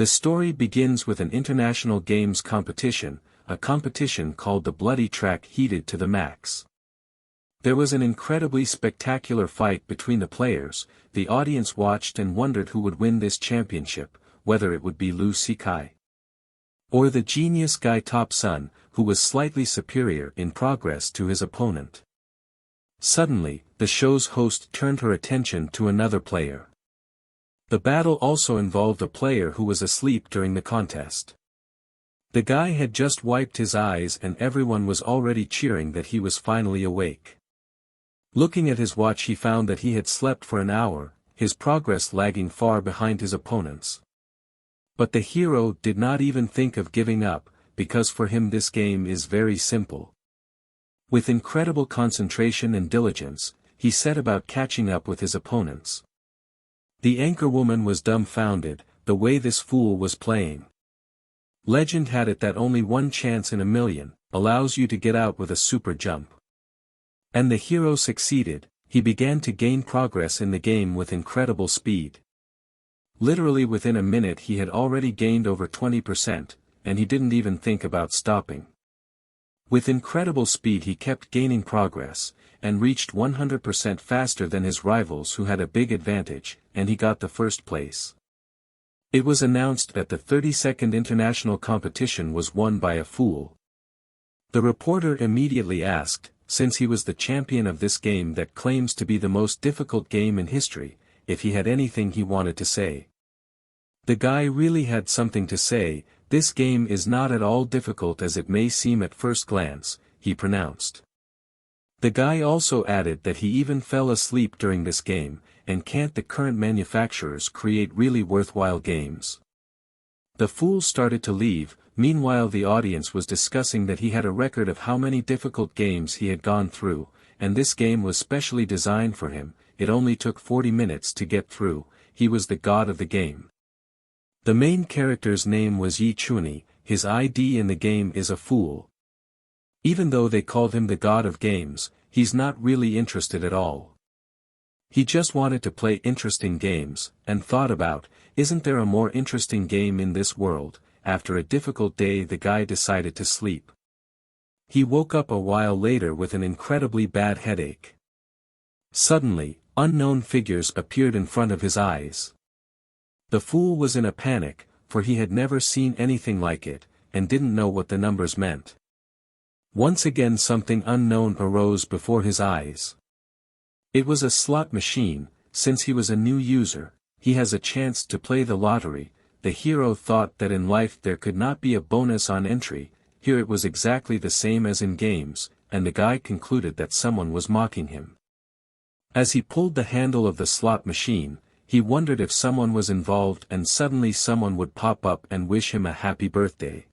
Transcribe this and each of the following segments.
The story begins with an international games competition, a competition called the Bloody Track heated to the max. There was an incredibly spectacular fight between the players. The audience watched and wondered who would win this championship, whether it would be Lu Sikai or the genius guy Top Sun, who was slightly superior in progress to his opponent. Suddenly, the show's host turned her attention to another player. The battle also involved a player who was asleep during the contest. The guy had just wiped his eyes and everyone was already cheering that he was finally awake. Looking at his watch, he found that he had slept for an hour, his progress lagging far behind his opponents. But the hero did not even think of giving up, because for him this game is very simple. With incredible concentration and diligence, he set about catching up with his opponents. The anchorwoman was dumbfounded, the way this fool was playing. Legend had it that only one chance in a million allows you to get out with a super jump. And the hero succeeded. He began to gain progress in the game with incredible speed. Literally within a minute he had already gained over 20%, and he didn't even think about stopping. With incredible speed he kept gaining progress, and reached 100% faster than his rivals who had a big advantage, and he got the first place. It was announced that the 32nd international competition was won by a fool. The reporter immediately asked, since he was the champion of this game that claims to be the most difficult game in history, if he had anything he wanted to say. The guy really had something to say. This game is not at all difficult as it may seem at first glance, he pronounced. The guy also added that he even fell asleep during this game, and can't the current manufacturers create really worthwhile games? The fool started to leave. Meanwhile the audience was discussing that he had a record of how many difficult games he had gone through, and this game was specially designed for him. It only took 40 minutes to get through. He was the god of the game. The main character's name was Yitzy. His ID in the game is a fool. Even though they called him the god of games, he's not really interested at all. He just wanted to play interesting games, and thought about, isn't there a more interesting game in this world? After a difficult day the guy decided to sleep. He woke up a while later with an incredibly bad headache. Suddenly, unknown figures appeared in front of his eyes. The fool was in a panic, for he had never seen anything like it, and didn't know what the numbers meant. Once again something unknown arose before his eyes. It was a slot machine. Since he was a new user, he has a chance to play the lottery. The hero thought that in life there could not be a bonus on entry. Here it was exactly the same as in games, and the guy concluded that someone was mocking him. As he pulled the handle of the slot machine, he wondered if someone was involved, and suddenly someone would pop up and wish him a happy birthday.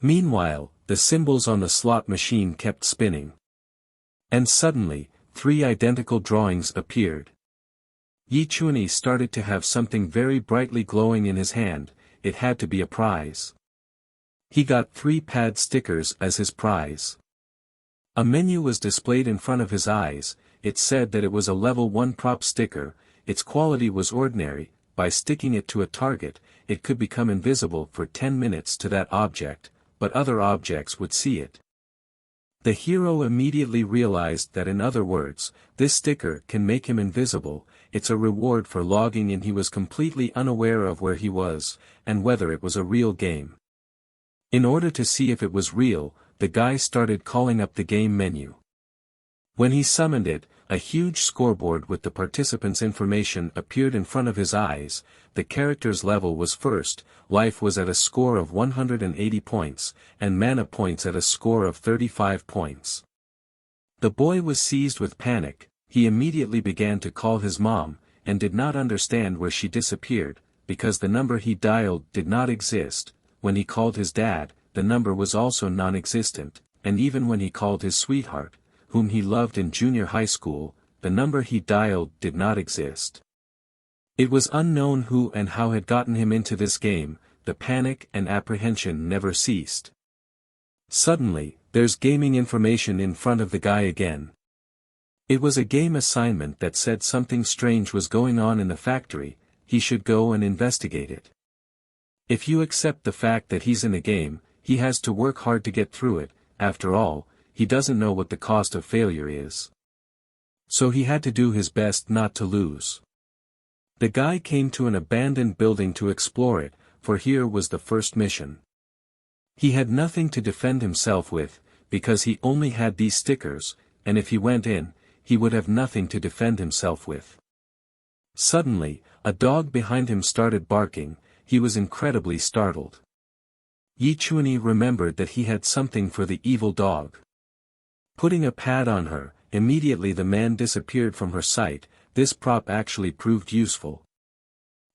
Meanwhile, the symbols on the slot machine kept spinning. And suddenly, 3 identical drawings appeared. Yitzy started to have something very brightly glowing in his hand. It had to be a prize. He got 3 pad stickers as his prize. A menu was displayed in front of his eyes. It said that it was a level 1 prop sticker. Its quality was ordinary. By sticking it to a target, it could become invisible for 10 minutes to that object, but other objects would see it. The hero immediately realized that, in other words, this sticker can make him invisible. It's a reward for logging in. He was completely unaware of where he was, and whether it was a real game. In order to see if it was real, the guy started calling up the game menu. When he summoned it, a huge scoreboard with the participants' information appeared in front of his eyes. The character's level was first, life was at a score of 180 points, and mana points at a score of 35 points. The boy was seized with panic. He immediately began to call his mom, and did not understand where she disappeared, because the number he dialed did not exist. When he called his dad, the number was also non-existent, and even when he called his sweetheart, whom he loved in junior high school, the number he dialed did not exist. It was unknown who and how had gotten him into this game. The panic and apprehension never ceased. Suddenly, there's gaming information in front of the guy again. It was a game assignment that said something strange was going on in the factory. He should go and investigate it. If you accept the fact that he's in a game, he has to work hard to get through it. After all, he doesn't know what the cost of failure is. So he had to do his best not to lose. The guy came to an abandoned building to explore it, for here was the first mission. He had nothing to defend himself with, because he only had these stickers, and if he went in, he would have nothing to defend himself with. Suddenly, a dog behind him started barking. He was incredibly startled. Yitzy remembered that he had something for the evil dog. Putting a pad on her, immediately the man disappeared from her sight. This prop actually proved useful.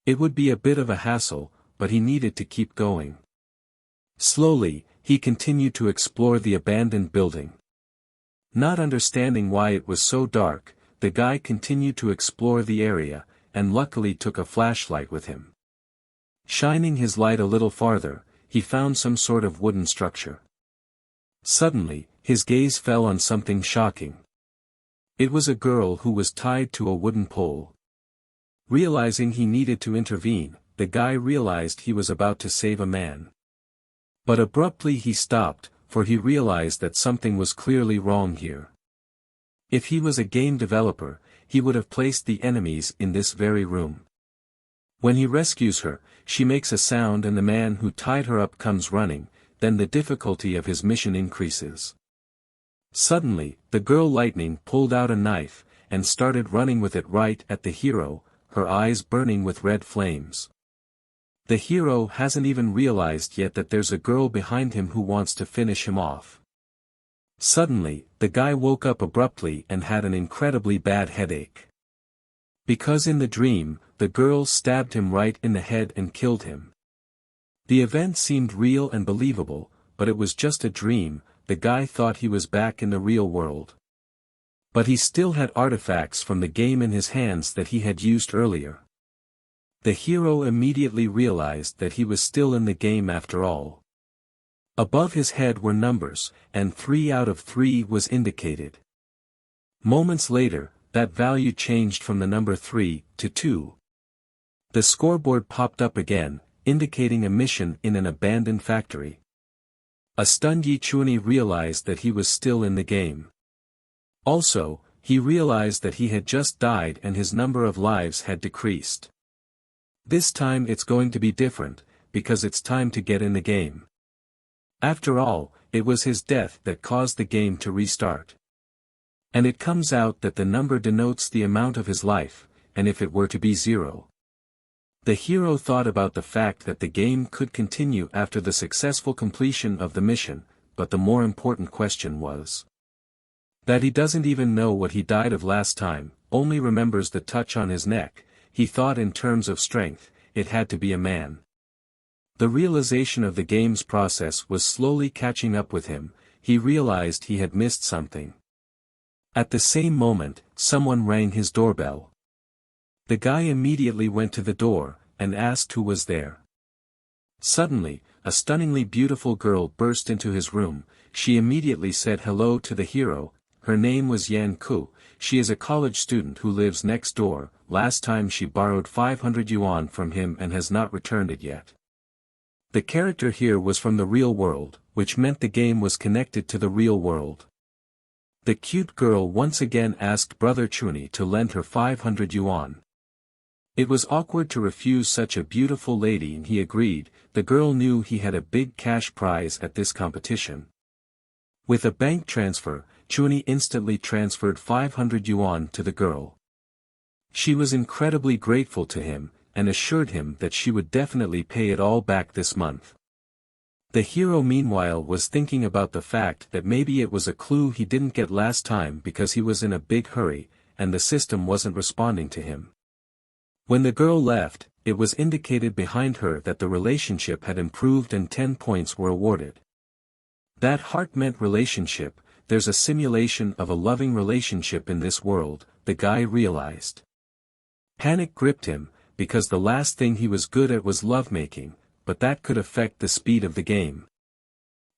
It would be a bit of a hassle, but he needed to keep going. Slowly, he continued to explore the abandoned building. Not understanding why it was so dark, the guy continued to explore the area, and luckily took a flashlight with him. Shining his light a little farther, he found some sort of wooden structure. Suddenly, his gaze fell on something shocking. It was a girl who was tied to a wooden pole. Realizing he needed to intervene, the guy realized he was about to save a man. But abruptly he stopped, for he realized that something was clearly wrong here. If he was a game developer, he would have placed the enemies in this very room. When he rescues her, she makes a sound and the man who tied her up comes running, then the difficulty of his mission increases. Suddenly, the girl lightning pulled out a knife, and started running with it right at the hero, her eyes burning with red flames. The hero hasn't even realized yet that there's a girl behind him who wants to finish him off. Suddenly, the guy woke up abruptly and had an incredibly bad headache. Because in the dream, the girl stabbed him right in the head and killed him. The event seemed real and believable, but it was just a dream. The guy thought he was back in the real world. But he still had artifacts from the game in his hands that he had used earlier. The hero immediately realized that he was still in the game after all. Above his head were numbers, and 3 out of 3 was indicated. Moments later, that value changed from the number 3 to 2. The scoreboard popped up again, indicating a mission in an abandoned factory. A stunned Yitzy realized that he was still in the game. Also, he realized that he had just died and his number of lives had decreased. This time it's going to be different, because it's time to get in the game. After all, it was his death that caused the game to restart. And it comes out that the number denotes the amount of his life, and if it were to be 0. The hero thought about the fact that the game could continue after the successful completion of the mission, but the more important question was that he doesn't even know what he died of last time, only remembers the touch on his neck. He thought in terms of strength, it had to be a man. The realization of the game's process was slowly catching up with him. He realized he had missed something. At the same moment, someone rang his doorbell. The guy immediately went to the door, and asked who was there. Suddenly, a stunningly beautiful girl burst into his room. She immediately said hello to the hero. Her name was Yan Ku. She is a college student who lives next door. Last time she borrowed 500 yuan from him and has not returned it yet. The character here was from the real world, which meant the game was connected to the real world. The cute girl once again asked Brother Chuni to lend her 500 yuan. It was awkward to refuse such a beautiful lady and he agreed. The girl knew he had a big cash prize at this competition. With a bank transfer, Chuni instantly transferred 500 yuan to the girl. She was incredibly grateful to him, and assured him that she would definitely pay it all back this month. The hero meanwhile was thinking about the fact that maybe it was a clue he didn't get last time because he was in a big hurry, and the system wasn't responding to him. When the girl left, it was indicated behind her that the relationship had improved and 10 points were awarded. That heart meant relationship. There's a simulation of a loving relationship in this world, the guy realized. Panic gripped him, because the last thing he was good at was lovemaking, but that could affect the speed of the game.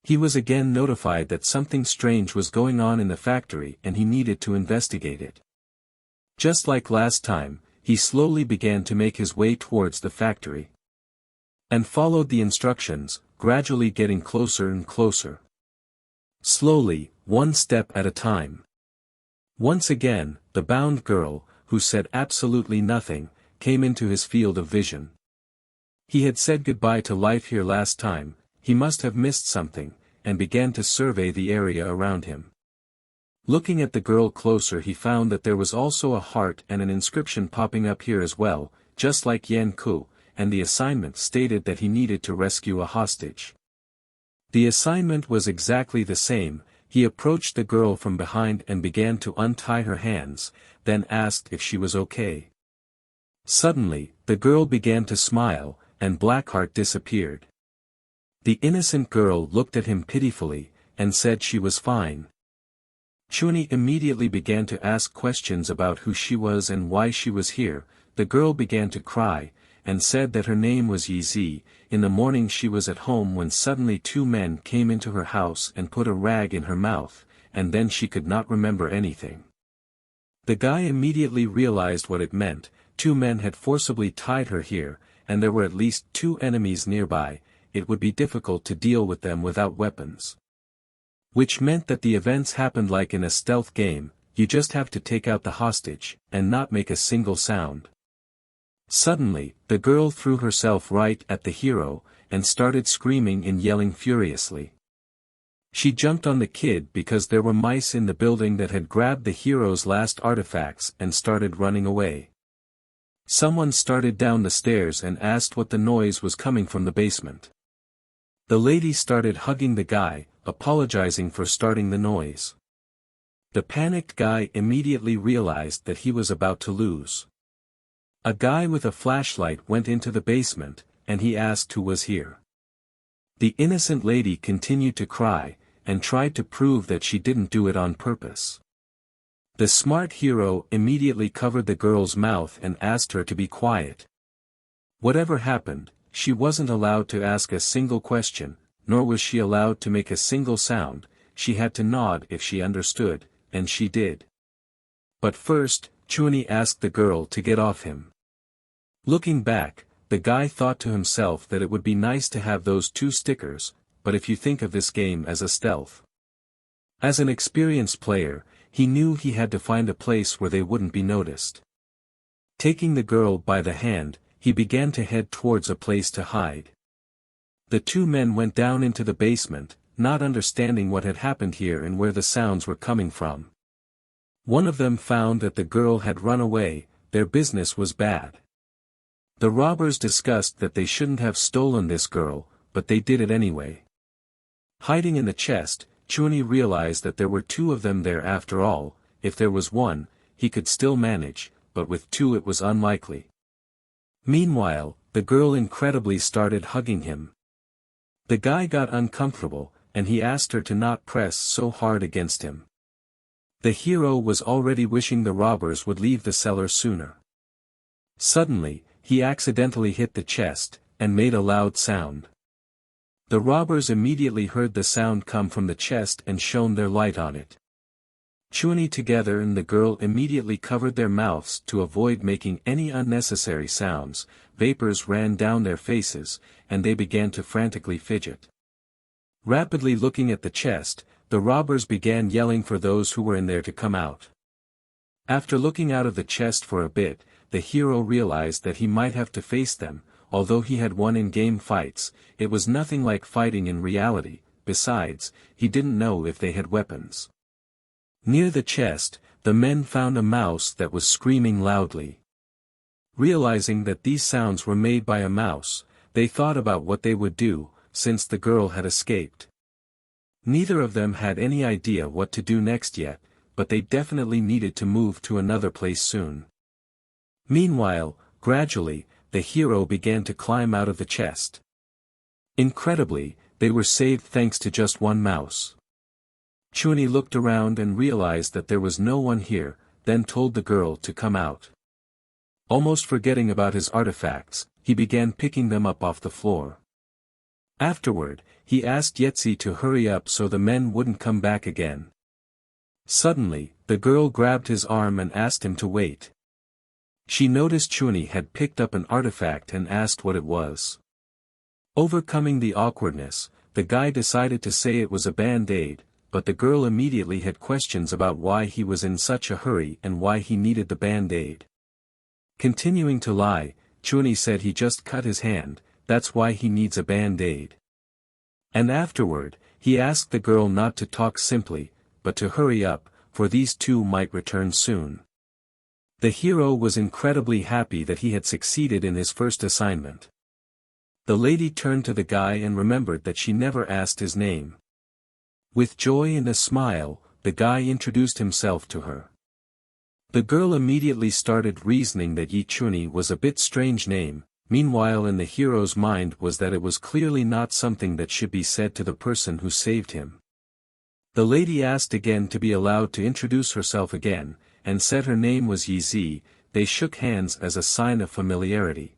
He was again notified that something strange was going on in the factory and he needed to investigate it. Just like last time, he slowly began to make his way towards the factory. and followed the instructions, gradually getting closer and closer. Slowly, one step at a time. Once again, the bound girl, who said absolutely nothing, came into his field of vision. He had said goodbye to life here last time, he must have missed something, and began to survey the area around him. Looking at the girl closer, he found that there was also a heart and an inscription popping up here as well, just like Yan Ku, and the assignment stated that he needed to rescue a hostage. The assignment was exactly the same. He approached the girl from behind and began to untie her hands, then asked if she was okay. Suddenly, the girl began to smile, and Blackheart disappeared. The innocent girl looked at him pitifully, and said she was fine. Chuni immediately began to ask questions about who she was and why she was here. The girl began to cry, and said that her name was Yitzy. In the morning she was at home when suddenly two men came into her house and put a rag in her mouth, and then she could not remember anything. The guy immediately realized what it meant. Two men had forcibly tied her here, and there were at least two enemies nearby. It would be difficult to deal with them without weapons. Which meant that the events happened like in a stealth game. You just have to take out the hostage, and not make a single sound. Suddenly, the girl threw herself right at the hero, and started screaming and yelling furiously. She jumped on the kid because there were mice in the building that had grabbed the hero's last artifacts and started running away. Someone started down the stairs and asked what the noise was coming from the basement. The lady started hugging the guy, apologizing for starting the noise. The panicked guy immediately realized that he was about to lose. A guy with a flashlight went into the basement, and he asked who was here. The innocent lady continued to cry, and tried to prove that she didn't do it on purpose. The smart hero immediately covered the girl's mouth and asked her to be quiet. Whatever happened, she wasn't allowed to ask a single question, nor was she allowed to make a single sound. She had to nod if she understood, and she did. But first, Chuni asked the girl to get off him. Looking back, the guy thought to himself that it would be nice to have those two stickers, but if you think of this game as a stealth. As an experienced player, he knew he had to find a place where they wouldn't be noticed. Taking the girl by the hand, he began to head towards a place to hide. The two men went down into the basement, not understanding what had happened here and where the sounds were coming from. One of them found that the girl had run away. Their business was bad. The robbers discussed that they shouldn't have stolen this girl, but they did it anyway. Hiding in the chest, Chuni realized that there were two of them there after all. If there was one, he could still manage, but with two it was unlikely. Meanwhile, the girl incredibly started hugging him. The guy got uncomfortable, and he asked her to not press so hard against him. The hero was already wishing the robbers would leave the cellar sooner. Suddenly, he accidentally hit the chest, and made a loud sound. The robbers immediately heard the sound come from the chest and shone their light on it. Chuni together and the girl immediately covered their mouths to avoid making any unnecessary sounds. Vapors ran down their faces, and they began to frantically fidget. Rapidly looking at the chest, the robbers began yelling for those who were in there to come out. After looking out of the chest for a bit, the hero realized that he might have to face them. Although he had won in-game fights, it was nothing like fighting in reality. Besides, he didn't know if they had weapons. Near the chest, the men found a mouse that was screaming loudly. Realizing that these sounds were made by a mouse, they thought about what they would do, since the girl had escaped. Neither of them had any idea what to do next yet, but they definitely needed to move to another place soon. Meanwhile, gradually, the hero began to climb out of the chest. Incredibly, they were saved thanks to just one mouse. Chuni looked around and realized that there was no one here, then told the girl to come out. Almost forgetting about his artifacts, he began picking them up off the floor. Afterward, he asked Yitzy to hurry up so the men wouldn't come back again. Suddenly, the girl grabbed his arm and asked him to wait. She noticed Chuni had picked up an artifact and asked what it was. Overcoming the awkwardness, the guy decided to say it was a band-aid, but the girl immediately had questions about why he was in such a hurry and why he needed the band-aid. Continuing to lie, Chuni said he just cut his hand, that's why he needs a band-aid. And afterward, he asked the girl not to talk simply, but to hurry up, for these two might return soon. The hero was incredibly happy that he had succeeded in his first assignment. The lady turned to the guy and remembered that she never asked his name. With joy and a smile, the guy introduced himself to her. The girl immediately started reasoning that Yichuni was a bit strange name, meanwhile in the hero's mind was that it was clearly not something that should be said to the person who saved him. The lady asked again to be allowed to introduce herself again, and said her name was Yitzy. They shook hands as a sign of familiarity.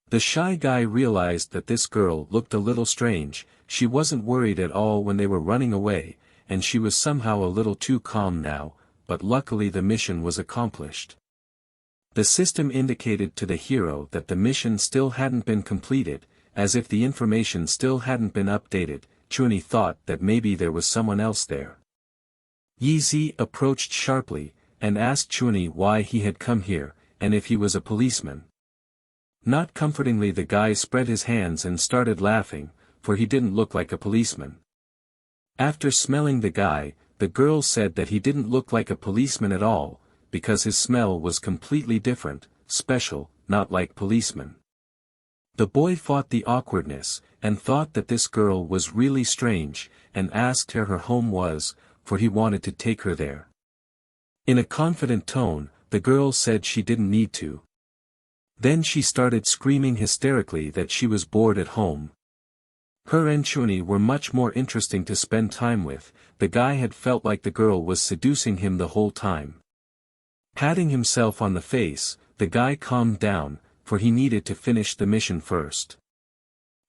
The shy guy realized that this girl looked a little strange, she wasn't worried at all when they were running away, and she was somehow a little too calm now, but luckily the mission was accomplished. The system indicated to the hero that the mission still hadn't been completed, as if the information still hadn't been updated. Chuni thought that maybe there was someone else there. Yitzy approached sharply, and asked Chuni why he had come here, and if he was a policeman. Not comfortingly the guy spread his hands and started laughing, for he didn't look like a policeman. After smelling the guy, the girl said that he didn't look like a policeman at all, because his smell was completely different, special, not like policeman. The boy fought the awkwardness, and thought that this girl was really strange, and asked her home was, for he wanted to take her there. In a confident tone, the girl said she didn't need to. Then she started screaming hysterically that she was bored at home. Her and Chuni were much more interesting to spend time with. The guy had felt like the girl was seducing him the whole time. Patting himself on the face, the guy calmed down, for he needed to finish the mission first.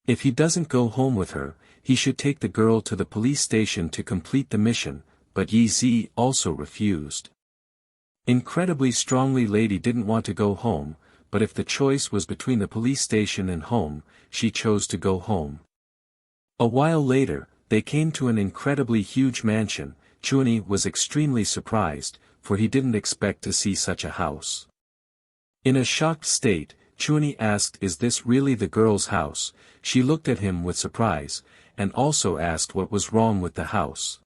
If he doesn't go home with her, he should take the girl to the police station to complete the mission, but Yitzy also refused. Incredibly strongly lady didn't want to go home, but if the choice was between the police station and home, she chose to go home. A while later, they came to an incredibly huge mansion. Chuni was extremely surprised, for he didn't expect to see such a house. In a shocked state, Chuni asked, "Is this really the girl's house?" She looked at him with surprise, and also asked what was wrong with the house.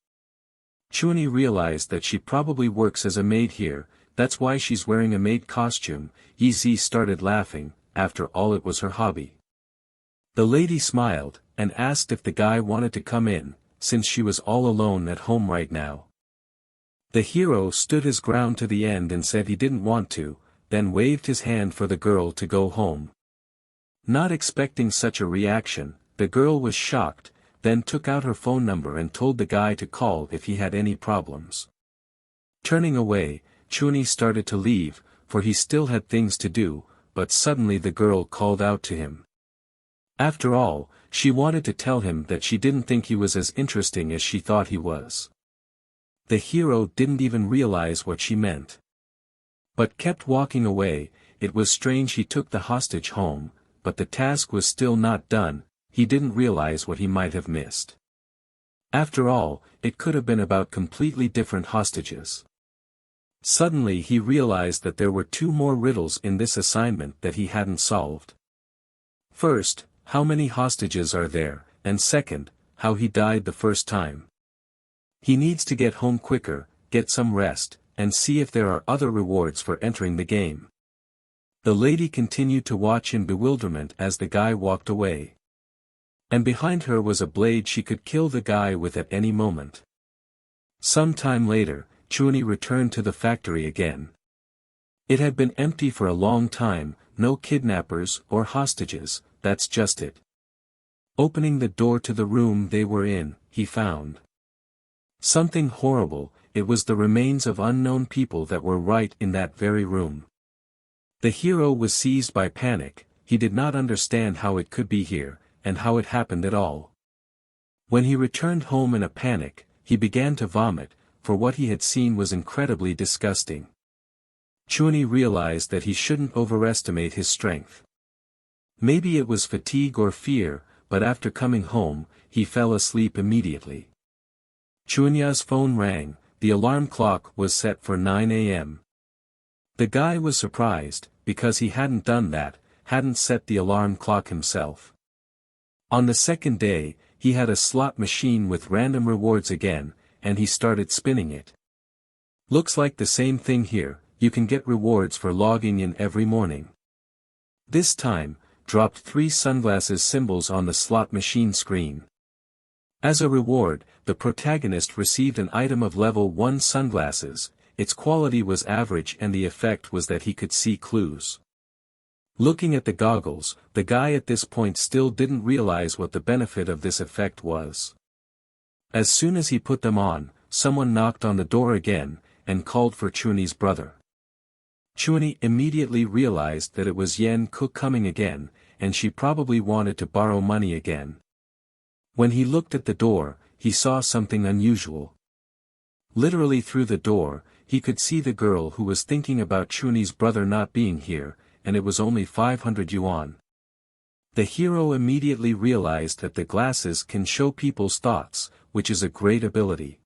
Chuni realized that she probably works as a maid here, that's why she's wearing a maid costume. Yitzy started laughing, after all it was her hobby. The lady smiled, and asked if the guy wanted to come in, since she was all alone at home right now. The hero stood his ground to the end and said he didn't want to, then waved his hand for the girl to go home. Not expecting such a reaction, the girl was shocked, then took out her phone number and told the guy to call if he had any problems. Turning away, Chuni started to leave, for he still had things to do, but suddenly the girl called out to him. After all, she wanted to tell him that she didn't think he was as interesting as she thought he was. The hero didn't even realize what she meant, but kept walking away. It was strange he took the hostage home, but the task was still not done. He didn't realize what he might have missed. After all, it could have been about completely different hostages. Suddenly he realized that there were two more riddles in this assignment that he hadn't solved. First, how many hostages are there, and second, how he died the first time. He needs to get home quicker, get some rest, and see if there are other rewards for entering the game. The lady continued to watch in bewilderment as the guy walked away. And behind her was a blade she could kill the guy with at any moment. Some time later, Chuni returned to the factory again. It had been empty for a long time, no kidnappers or hostages, that's just it. Opening the door to the room they were in, he found something horrible. It was the remains of unknown people that were right in that very room. The hero was seized by panic. He did not understand how it could be here, and how it happened at all. When he returned home in a panic, he began to vomit, for what he had seen was incredibly disgusting. Chuni realized that he shouldn't overestimate his strength. Maybe it was fatigue or fear, but after coming home, he fell asleep immediately. Chunya's phone rang, the alarm clock was set for 9 a.m. The guy was surprised, because he hadn't done that, hadn't set the alarm clock himself. On the second day, he had a slot machine with random rewards again, and he started spinning it. Looks like the same thing here, you can get rewards for logging in every morning. This time, dropped 3 sunglasses symbols on the slot machine screen. As a reward, the protagonist received an item of level 1 sunglasses, its quality was average and the effect was that he could see clues. Looking at the goggles, the guy at this point still didn't realize what the benefit of this effect was. As soon as he put them on, someone knocked on the door again, and called for Chuni's brother. Chuni immediately realized that it was Yen Cook coming again, and she probably wanted to borrow money again. When he looked at the door, he saw something unusual. Literally through the door, he could see the girl who was thinking about Chuni's brother not being here, and it was only 500 yuan. The hero immediately realized that the glasses can show people's thoughts, which is a great ability.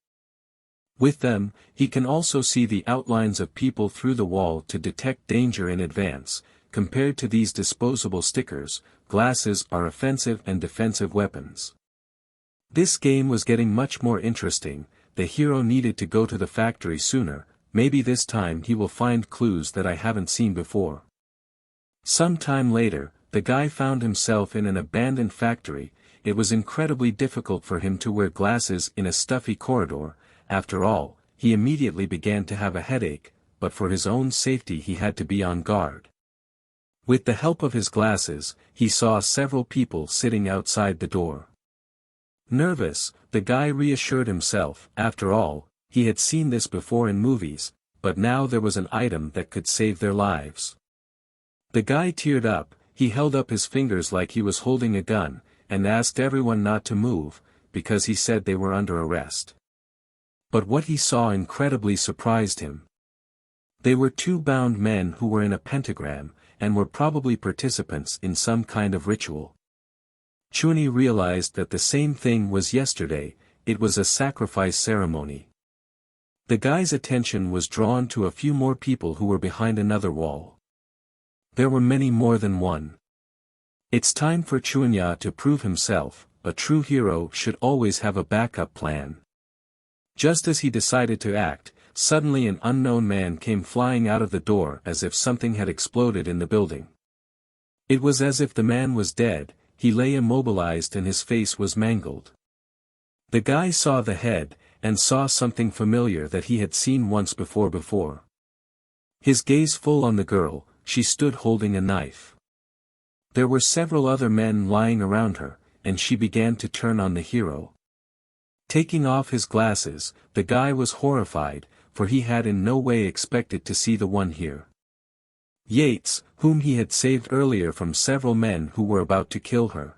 With them, he can also see the outlines of people through the wall to detect danger in advance. Compared to these disposable stickers, glasses are offensive and defensive weapons. This game was getting much more interesting. The hero needed to go to the factory sooner, maybe this time he will find clues that I haven't seen before. Some time later, the guy found himself in an abandoned factory. It was incredibly difficult for him to wear glasses in a stuffy corridor. After all, he immediately began to have a headache, but for his own safety he had to be on guard. With the help of his glasses, he saw several people sitting outside the door. Nervous, the guy reassured himself. After all, he had seen this before in movies, but now there was an item that could save their lives. The guy teared up, he held up his fingers like he was holding a gun, and asked everyone not to move, because he said they were under arrest. But what he saw incredibly surprised him. They were 2 bound men who were in a pentagram, and were probably participants in some kind of ritual. Chuni realized that the same thing was yesterday, it was a sacrifice ceremony. The guy's attention was drawn to a few more people who were behind another wall. There were many more than one. It's time for Chunya to prove himself. A true hero should always have a backup plan. Just as he decided to act, suddenly an unknown man came flying out of the door as if something had exploded in the building. It was as if the man was dead, he lay immobilized and his face was mangled. The guy saw the head, and saw something familiar that he had seen once before. His gaze full on the girl, she stood holding a knife. There were several other men lying around her, and she began to turn on the hero. Taking off his glasses, the guy was horrified, for he had in no way expected to see the one here. Yates, whom he had saved earlier from several men who were about to kill her.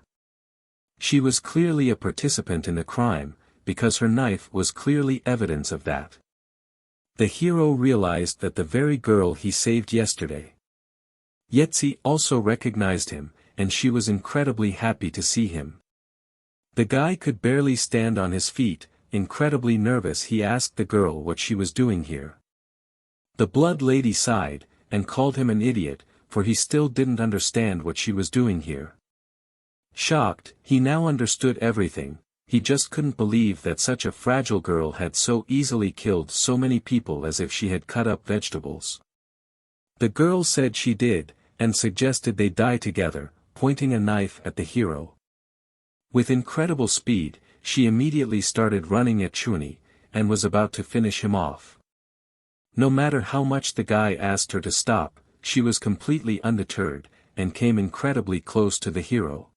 She was clearly a participant in the crime, because her knife was clearly evidence of that. The hero realized that the very girl he saved yesterday. Yitzy also recognized him, and she was incredibly happy to see him. The guy could barely stand on his feet, incredibly nervous he asked the girl what she was doing here. The blood lady sighed, and called him an idiot, for he still didn't understand what she was doing here. Shocked, he now understood everything, he just couldn't believe that such a fragile girl had so easily killed so many people as if she had cut up vegetables. The girl said she did, and suggested they die together, pointing a knife at the hero. With incredible speed, she immediately started running at Chuni, and was about to finish him off. No matter how much the guy asked her to stop, she was completely undeterred, and came incredibly close to the hero.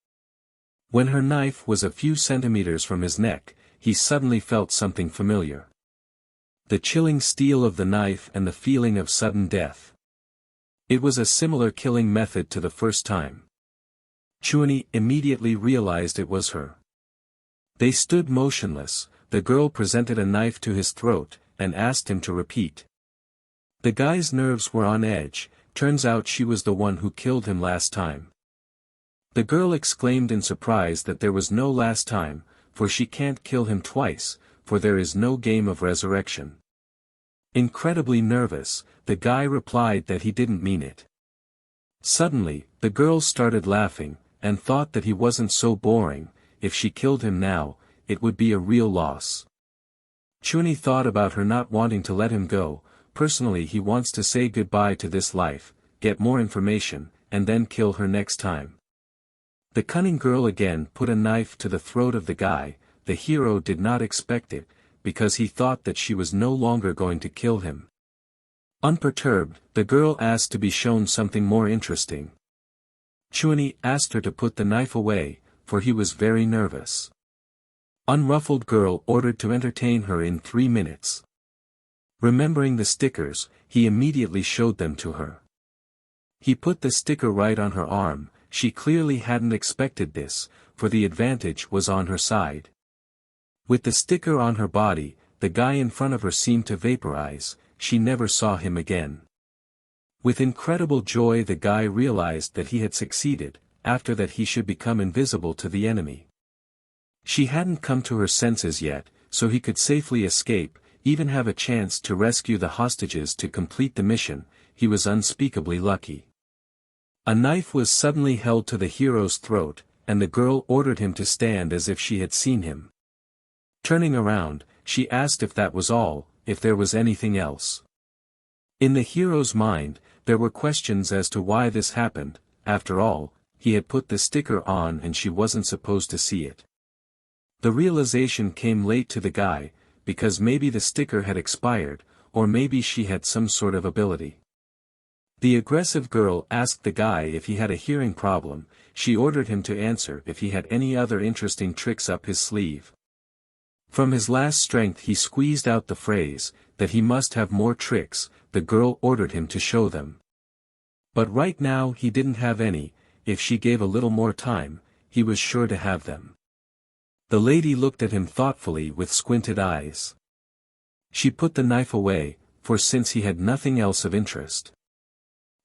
When her knife was a few centimeters from his neck, he suddenly felt something familiar. The chilling steel of the knife and the feeling of sudden death. It was a similar killing method to the first time. Chuni immediately realized it was her. They stood motionless, the girl presented a knife to his throat, and asked him to repeat. The guy's nerves were on edge, turns out she was the one who killed him last time. The girl exclaimed in surprise that there was no last time, for she can't kill him twice, for there is no game of resurrection. Incredibly nervous, the guy replied that he didn't mean it. Suddenly, the girl started laughing, and thought that he wasn't so boring. If she killed him now, it would be a real loss. Chuni thought about her not wanting to let him go. Personally, he wants to say goodbye to this life, get more information, and then kill her next time. The cunning girl again put a knife to the throat of the guy. The hero did not expect it, because he thought that she was no longer going to kill him. Unperturbed, the girl asked to be shown something more interesting. Chuni asked her to put the knife away, for he was very nervous. Unruffled girl ordered to entertain her in 3 minutes. Remembering the stickers, he immediately showed them to her. He put the sticker right on her arm. She clearly hadn't expected this, for the advantage was on her side. With the sticker on her body, the guy in front of her seemed to vaporize. She never saw him again. With incredible joy, the guy realized that he had succeeded. After that he should become invisible to the enemy. She hadn't come to her senses yet, so he could safely escape, even have a chance to rescue the hostages to complete the mission. He was unspeakably lucky. A knife was suddenly held to the hero's throat, and the girl ordered him to stand as if she had seen him. Turning around, she asked if that was all, if there was anything else. In the hero's mind, there were questions as to why this happened. After all, he had put the sticker on and she wasn't supposed to see it. The realization came late to the guy, because maybe the sticker had expired, or maybe she had some sort of ability. The aggressive girl asked the guy if he had a hearing problem. She ordered him to answer if he had any other interesting tricks up his sleeve. From his last strength he squeezed out the phrase, that he must have more tricks. The girl ordered him to show them. But right now he didn't have any. If she gave a little more time, he was sure to have them. The lady looked at him thoughtfully with squinted eyes. She put the knife away, for since he had nothing else of interest.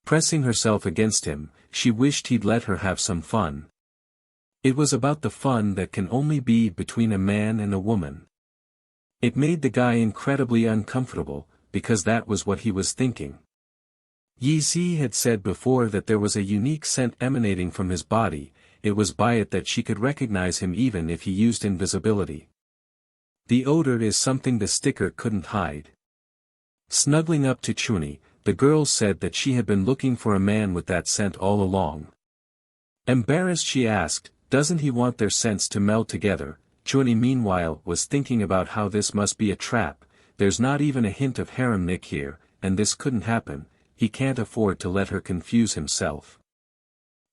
Pressing herself against him, she wished he'd let her have some fun. It was about the fun that can only be between a man and a woman. It made the guy incredibly uncomfortable, because that was what he was thinking. Yitzy had said before that there was a unique scent emanating from his body. It was by it that she could recognize him even if he used invisibility. The odor is something the sticker couldn't hide. Snuggling up to Chuni, the girl said that she had been looking for a man with that scent all along. Embarrassed, she asked, doesn't he want their scents to meld together? Chuni meanwhile was thinking about how this must be a trap. There's not even a hint of harem nick here, and this couldn't happen. He can't afford to let her confuse himself.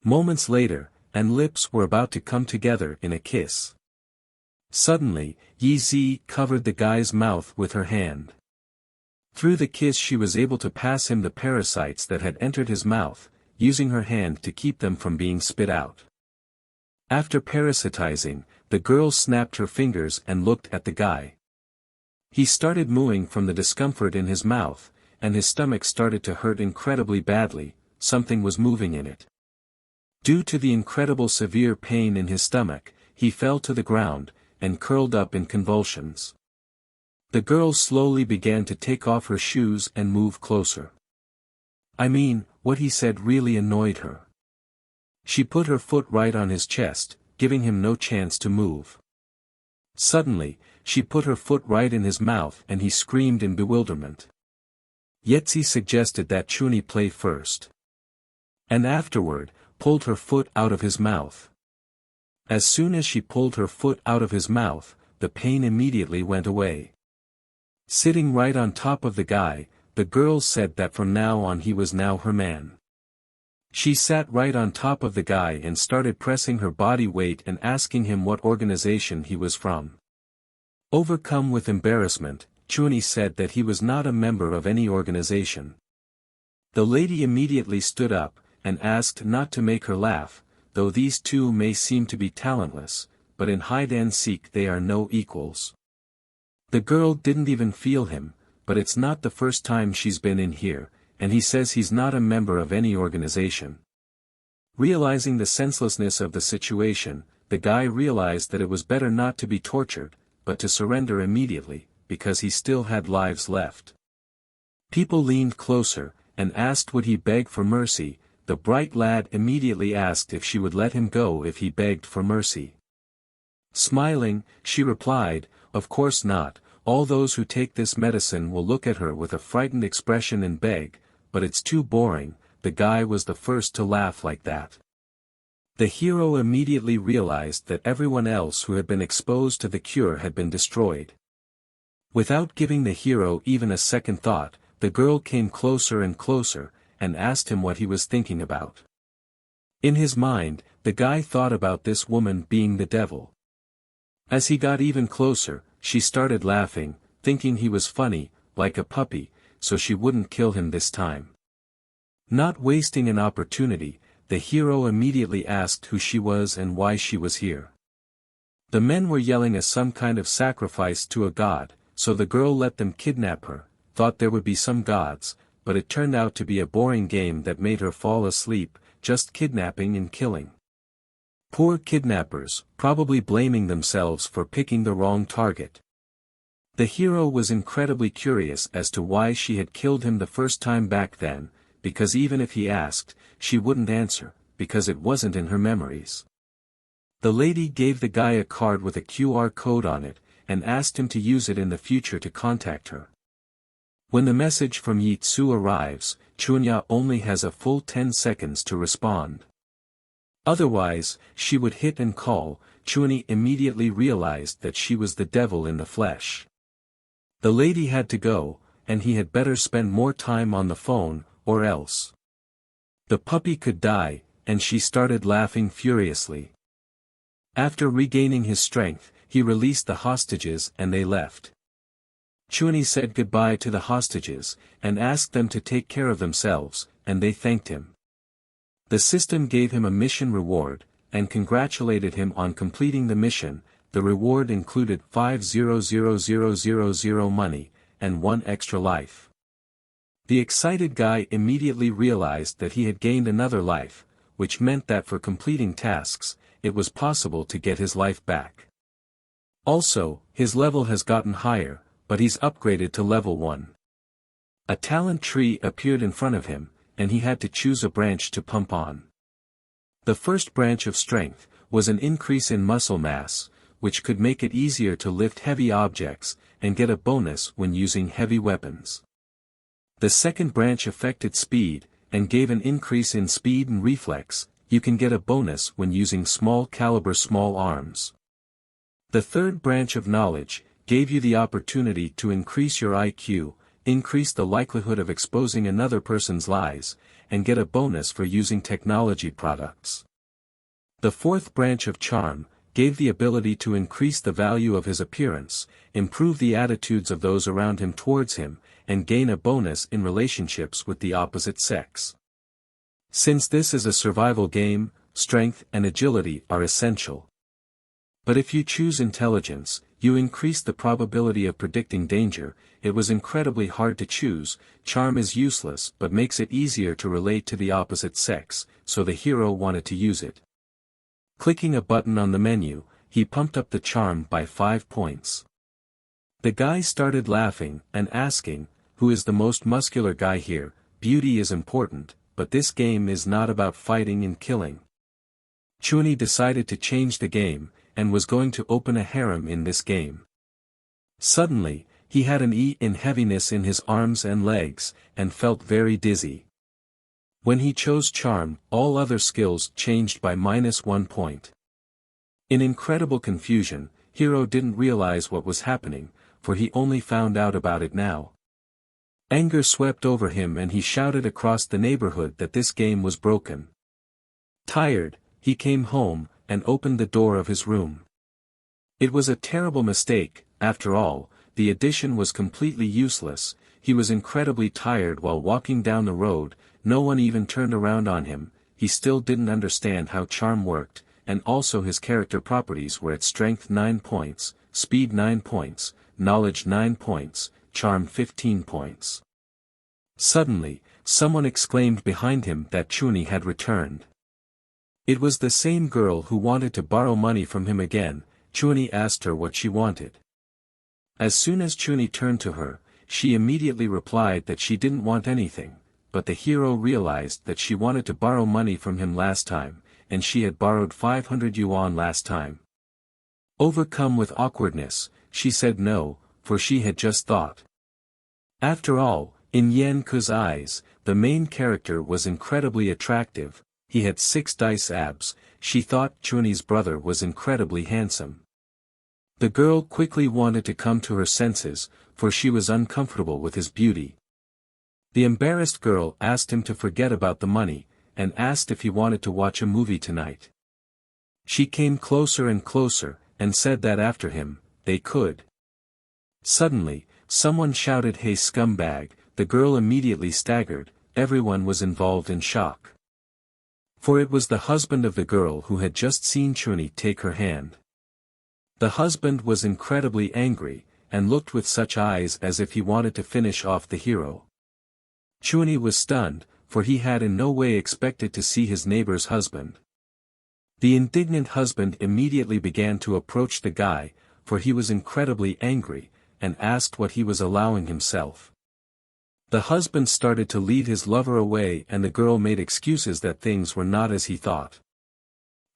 Moments later, and lips were about to come together in a kiss. Suddenly, Yitzy covered the guy's mouth with her hand. Through the kiss she was able to pass him the parasites that had entered his mouth, using her hand to keep them from being spit out. After parasitizing, the girl snapped her fingers and looked at the guy. He started mooing from the discomfort in his mouth, and his stomach started to hurt incredibly badly. Something was moving in it. Due to the incredible severe pain in his stomach, he fell to the ground, and curled up in convulsions. The girl slowly began to take off her shoes and move closer. I mean, what he said really annoyed her. She put her foot right on his chest, giving him no chance to move. Suddenly, she put her foot right in his mouth and he screamed in bewilderment. Yitzy suggested that Chuni play first. And afterward, pulled her foot out of his mouth. As soon as she pulled her foot out of his mouth, the pain immediately went away. Sitting right on top of the guy, the girl said that from now on he was now her man. She sat right on top of the guy and started pressing her body weight and asking him what organization he was from. Overcome with embarrassment, Chuni said that he was not a member of any organization. The lady immediately stood up, and asked not to make her laugh, though these two may seem to be talentless, but in hide and seek they are no equals. The girl didn't even feel him, but it's not the first time she's been in here, and he says he's not a member of any organization. Realizing the senselessness of the situation, the guy realized that it was better not to be tortured, but to surrender immediately, because he still had lives left. People leaned closer, and asked would he beg for mercy. The bright lad immediately asked if she would let him go if he begged for mercy. Smiling, she replied, "Of course not, all those who take this medicine will look at her with a frightened expression and beg, but it's too boring." The guy was the first to laugh like that. The hero immediately realized that everyone else who had been exposed to the cure had been destroyed. Without giving the hero even a second thought, the girl came closer and closer, and asked him what he was thinking about. In his mind, the guy thought about this woman being the devil. As he got even closer, she started laughing, thinking he was funny, like a puppy, so she wouldn't kill him this time. Not wasting an opportunity, the hero immediately asked who she was and why she was here. The men were yelling as some kind of sacrifice to a god, so the girl let them kidnap her, thought there would be some gods, but it turned out to be a boring game that made her fall asleep, just kidnapping and killing. Poor kidnappers, probably blaming themselves for picking the wrong target. The hero was incredibly curious as to why she had killed him the first time back then, because even if he asked, she wouldn't answer, because it wasn't in her memories. The lady gave the guy a card with a QR code on it, and asked him to use it in the future to contact her. When the message from Yitzy arrives, Chunya only has a full 10 seconds to respond. Otherwise, she would hit and call. Chunya immediately realized that she was the devil in the flesh. The lady had to go, and he had better spend more time on the phone, or else the puppy could die, and she started laughing furiously. After regaining his strength, he released the hostages and they left. Chunya said goodbye to the hostages, and asked them to take care of themselves, and they thanked him. The system gave him a mission reward, and congratulated him on completing the mission. The reward included 5,000,000 money, and 1 extra life. The excited guy immediately realized that he had gained another life, which meant that for completing tasks, it was possible to get his life back. Also, his level has gotten higher, but he's upgraded to level 1. A talent tree appeared in front of him, and he had to choose a branch to pump on. The first branch of strength was an increase in muscle mass, which could make it easier to lift heavy objects, and get a bonus when using heavy weapons. The second branch affected speed, and gave an increase in speed and reflex. You can get a bonus when using small caliber small arms. The third branch of knowledge gave you the opportunity to increase your IQ, increase the likelihood of exposing another person's lies, and get a bonus for using technology products. The fourth branch of charm gave the ability to increase the value of his appearance, improve the attitudes of those around him towards him, and gain a bonus in relationships with the opposite sex. Since this is a survival game, strength and agility are essential. But if you choose intelligence, you increase the probability of predicting danger. It was incredibly hard to choose. Charm is useless but makes it easier to relate to the opposite sex, so the hero wanted to use it. Clicking a button on the menu, he pumped up the charm by 5 points. The guy started laughing and asking, "Who is the most muscular guy here?" Beauty is important, but this game is not about fighting and killing. Chunya decided to change the game, and was going to open a harem in this game. Suddenly, he had an E in heaviness in his arms and legs, and felt very dizzy. When he chose charm, all other skills changed by -1 point. In incredible confusion, Hero didn't realize what was happening, for he only found out about it now. Anger swept over him and he shouted across the neighborhood that this game was broken. Tired, he came home, and opened the door of his room. It was a terrible mistake. After all, the addition was completely useless. He was incredibly tired while walking down the road. No one even turned around on him. He still didn't understand how charm worked, and also his character properties were at strength 9 points, speed 9 points, knowledge 9 points, charm 15 points. Suddenly, someone exclaimed behind him that Chunya had returned. It was the same girl who wanted to borrow money from him again. Chuni asked her what she wanted. As soon as Chuni turned to her, she immediately replied that she didn't want anything, but the hero realized that she wanted to borrow money from him last time, and she had borrowed 500 yuan last time. Overcome with awkwardness, she said no, for she had just thought. After all, in Yan Ku's eyes, the main character was incredibly attractive. He had 6 dice abs. She thought Chuni's brother was incredibly handsome. The girl quickly wanted to come to her senses, for she was uncomfortable with his beauty. The embarrassed girl asked him to forget about the money, and asked if he wanted to watch a movie tonight. She came closer and closer, and said that after him, they could. Suddenly, someone shouted, "Hey scumbag!" The girl immediately staggered. Everyone was involved in shock. For it was the husband of the girl who had just seen Chuni take her hand. The husband was incredibly angry, and looked with such eyes as if he wanted to finish off the hero. Chuni was stunned, for he had in no way expected to see his neighbor's husband. The indignant husband immediately began to approach the guy, for he was incredibly angry, and asked what he was allowing himself. The husband started to lead his lover away, and the girl made excuses that things were not as he thought.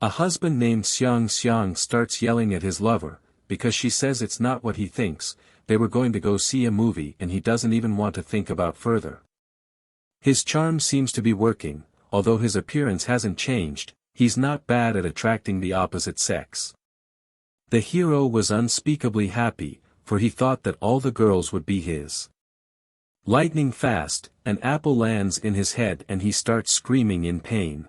A husband named Xiang starts yelling at his lover, because she says it's not what he thinks. They were going to go see a movie and he doesn't even want to think about further. His charm seems to be working, although his appearance hasn't changed. He's not bad at attracting the opposite sex. The hero was unspeakably happy, for he thought that all the girls would be his. Lightning fast, an apple lands in his head and he starts screaming in pain.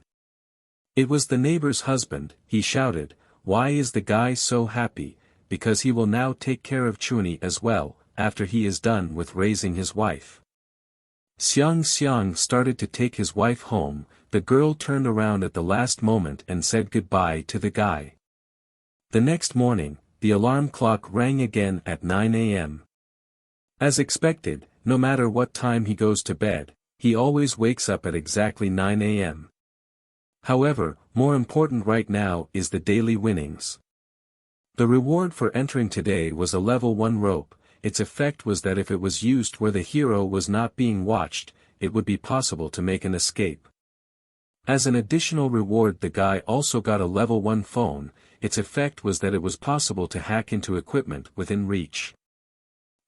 It was the neighbor's husband. He shouted, "Why is the guy so happy? Because he will now take care of Chuni as well, after he is done with raising his wife." Xiang started to take his wife home. The girl turned around at the last moment and said goodbye to the guy. The next morning, the alarm clock rang again at 9 a.m. As expected, no matter what time he goes to bed, he always wakes up at exactly 9 a.m. However, more important right now is the daily winnings. The reward for entering today was a level 1 rope. Its effect was that if it was used where the hero was not being watched, it would be possible to make an escape. As an additional reward, the guy also got a level 1 phone. Its effect was that it was possible to hack into equipment within reach.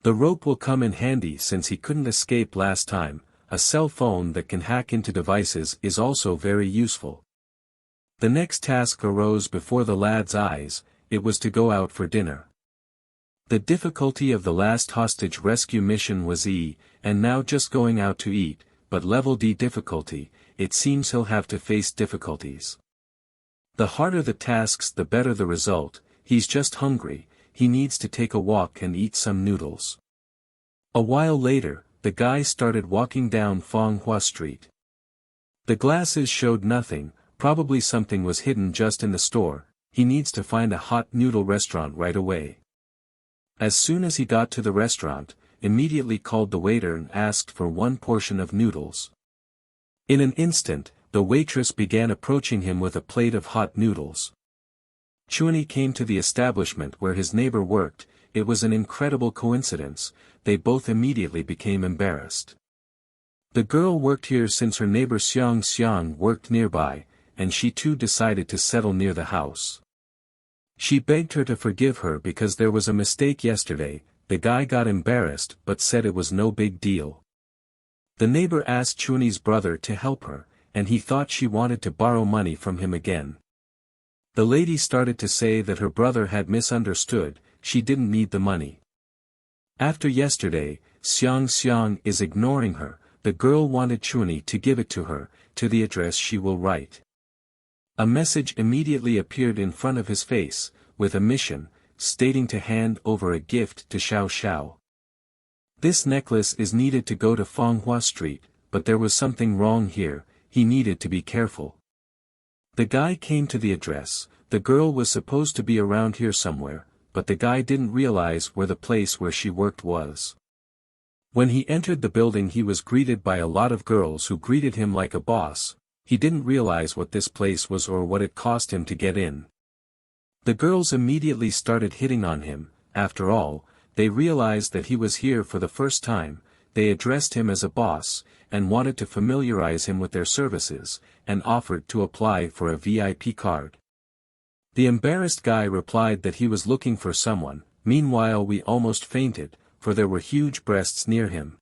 The rope will come in handy since he couldn't escape last time. A cell phone that can hack into devices is also very useful. The next task arose before the lad's eyes. It was to go out for dinner. The difficulty of the last hostage rescue mission was E, and now just going out to eat, but level D difficulty. It seems he'll have to face difficulties. The harder the tasks, the better the result. He's just hungry. He needs to take a walk and eat some noodles. A while later, the guy started walking down Manhwa Street. The glasses showed nothing. Probably something was hidden just in the store. He needs to find a hot noodle restaurant right away. As soon as he got to the restaurant, immediately called the waiter and asked for 1 portion of noodles. In an instant, the waitress began approaching him with a plate of hot noodles. Chuni came to the establishment where his neighbor worked. It was an incredible coincidence. They both immediately became embarrassed. The girl worked here since her neighbor Xiang worked nearby, and she too decided to settle near the house. She begged her to forgive her because there was a mistake yesterday. The guy got embarrassed but said it was no big deal. The neighbor asked Chuni's brother to help her, and he thought she wanted to borrow money from him again. The lady started to say that her brother had misunderstood. She didn't need the money. After yesterday, Xiang is ignoring her. The girl wanted Chuni to give it to her, to the address she will write. A message immediately appeared in front of his face, with a mission, stating to hand over a gift to Xiao. This necklace is needed to go to Manhwa Street, but there was something wrong here. He needed to be careful. The guy came to the address. The girl was supposed to be around here somewhere, but the guy didn't realize where the place where she worked was. When he entered the building, he was greeted by a lot of girls who greeted him like a boss. He didn't realize what this place was or what it cost him to get in. The girls immediately started hitting on him. After all, they realized that he was here for the first time. They addressed him as a boss, and wanted to familiarize him with their services, and offered to apply for a VIP card. The embarrassed guy replied that he was looking for someone. Meanwhile we almost fainted, for there were huge breasts near him.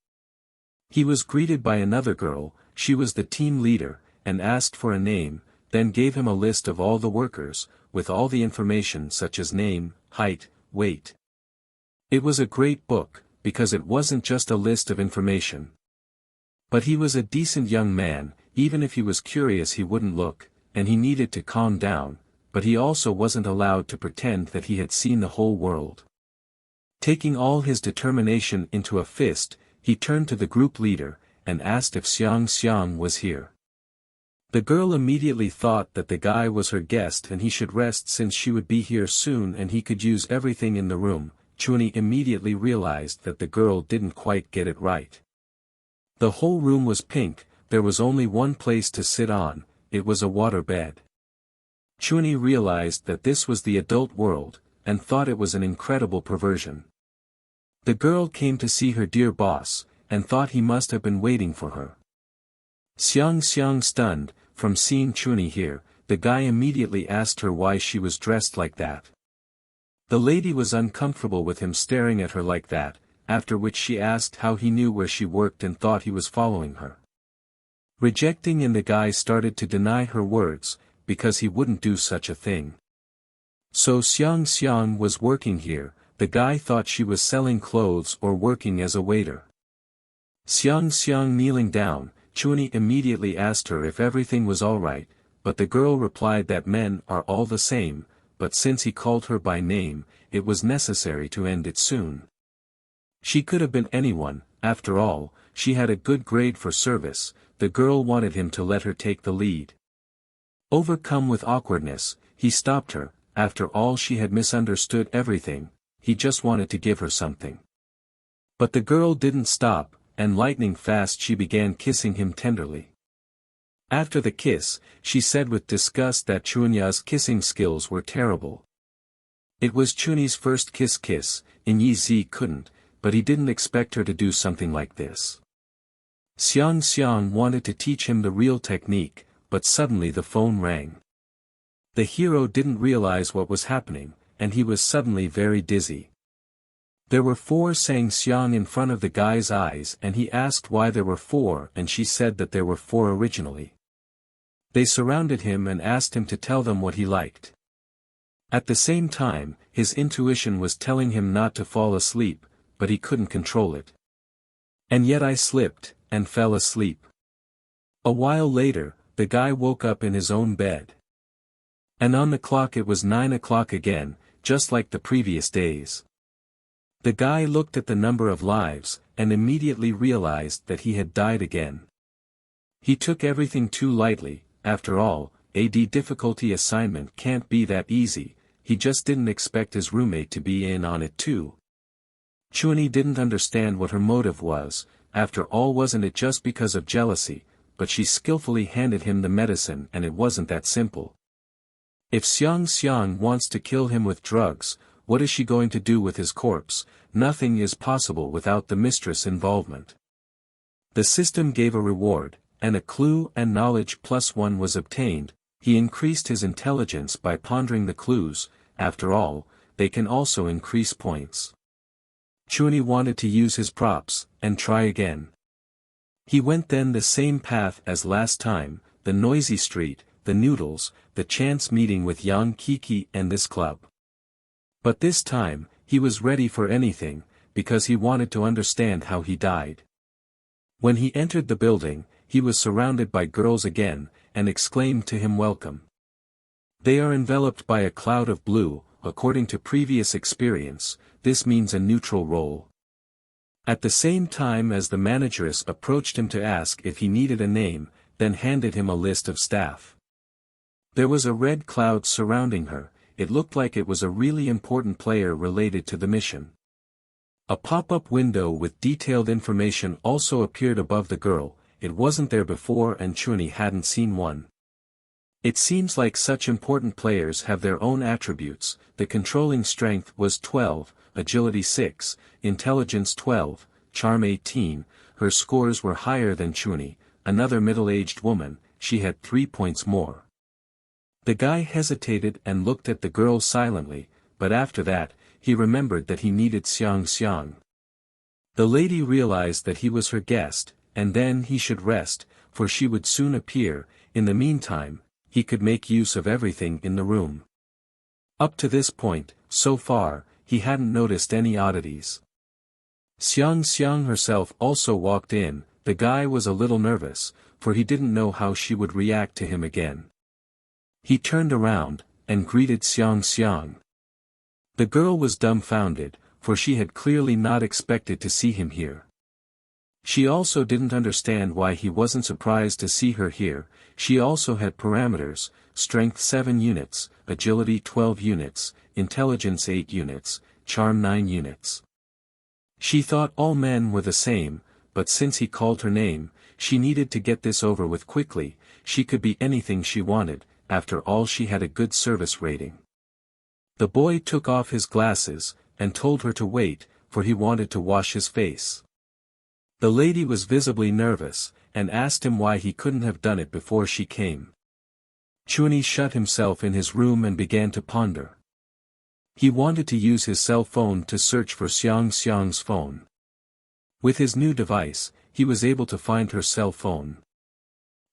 He was greeted by another girl, she was the team leader, and asked for a name, then gave him a list of all the workers, with all the information such as name, height, weight. It was a great book, because it wasn't just a list of information. But he was a decent young man, even if he was curious he wouldn't look, and he needed to calm down, but he also wasn't allowed to pretend that he had seen the whole world. Taking all his determination into a fist, he turned to the group leader, and asked if Xiang Xiang was here. The girl immediately thought that the guy was her guest and he should rest since she would be here soon and he could use everything in the room. Chuni immediately realized that the girl didn't quite get it right. The whole room was pink, there was only one place to sit on, it was a water bed. Chuni realized that this was the adult world, and thought it was an incredible perversion. The girl came to see her dear boss, and thought he must have been waiting for her. Xiang Xiang stunned, from seeing Chuni here, the guy immediately asked her why she was dressed like that. The lady was uncomfortable with him staring at her like that, after which she asked how he knew where she worked and thought he was following her. Rejecting, and the guy started to deny her words, because he wouldn't do such a thing. So Xiang Xiang was working here, the guy thought she was selling clothes or working as a waiter. Xiang Xiang kneeling down, Chuni immediately asked her if everything was alright, but the girl replied that men are all the same, but since he called her by name, it was necessary to end it soon. She could have been anyone, after all, she had a good grade for service, the girl wanted him to let her take the lead. Overcome with awkwardness, he stopped her, after all she had misunderstood everything, he just wanted to give her something. But the girl didn't stop, and lightning fast she began kissing him tenderly. After the kiss, she said with disgust that Chunya's kissing skills were terrible. It was Chuni's first kiss, and Yitzy couldn't, but he didn't expect her to do something like this. Xiang Xiang wanted to teach him the real technique, but suddenly the phone rang. The hero didn't realize what was happening, and he was suddenly very dizzy. There were 4 Sang Xiang in front of the guy's eyes and he asked why there were 4 and she said that there were 4 originally. They surrounded him and asked him to tell them what he liked. At the same time, his intuition was telling him not to fall asleep, but he couldn't control it. And yet I slipped, and fell asleep. A while later, the guy woke up in his own bed. And on the clock it was 9 o'clock again, just like the previous days. The guy looked at the number of lives, and immediately realized that he had died again. He took everything too lightly, after all, a difficulty assignment can't be that easy, he just didn't expect his roommate to be in on it too. Chuni didn't understand what her motive was, after all wasn't it just because of jealousy, but she skillfully handed him the medicine and it wasn't that simple. If Xiang Xiang wants to kill him with drugs, what is she going to do with his corpse? Nothing is possible without the mistress' involvement. The system gave a reward, and a clue and knowledge +1 was obtained. He increased his intelligence by pondering the clues, after all, they can also increase points. Chuni wanted to use his props, and try again. He went then the same path as last time, the noisy street, the noodles, the chance meeting with Yang Kiki and this club. But this time, he was ready for anything, because he wanted to understand how he died. When he entered the building, he was surrounded by girls again, and exclaimed to him welcome. They are enveloped by a cloud of blue, according to previous experience, this means a neutral role. At the same time as the manageress approached him to ask if he needed a name, then handed him a list of staff. There was a red cloud surrounding her, it looked like it was a really important player related to the mission. A pop-up window with detailed information also appeared above the girl, it wasn't there before and Chuni hadn't seen one. It seems like such important players have their own attributes. The controlling strength was 12, agility 6, intelligence 12, charm 18, her scores were higher than Chuni, another middle-aged woman, she had 3 points more. The guy hesitated and looked at the girl silently, but after that, he remembered that he needed Xiang Xiang. The lady realized that he was her guest, and then he should rest, for she would soon appear. In the meantime, he could make use of everything in the room. Up to this point, so far, he hadn't noticed any oddities. Xiang Xiang herself also walked in. The guy was a little nervous, for he didn't know how she would react to him again. He turned around, and greeted Xiang Xiang. The girl was dumbfounded, for she had clearly not expected to see him here. She also didn't understand why he wasn't surprised to see her here. She also had parameters: strength 7 units, agility 12 units, intelligence 8 units, charm 9 units. She thought all men were the same, but since he called her name, she needed to get this over with quickly. She could be anything she wanted, after all she had a good service rating. The boy took off his glasses, and told her to wait, for he wanted to wash his face. The lady was visibly nervous, and asked him why he couldn't have done it before she came. Chuni shut himself in his room and began to ponder. He wanted to use his cell phone to search for Xiang Xiang's phone. With his new device, he was able to find her cell phone.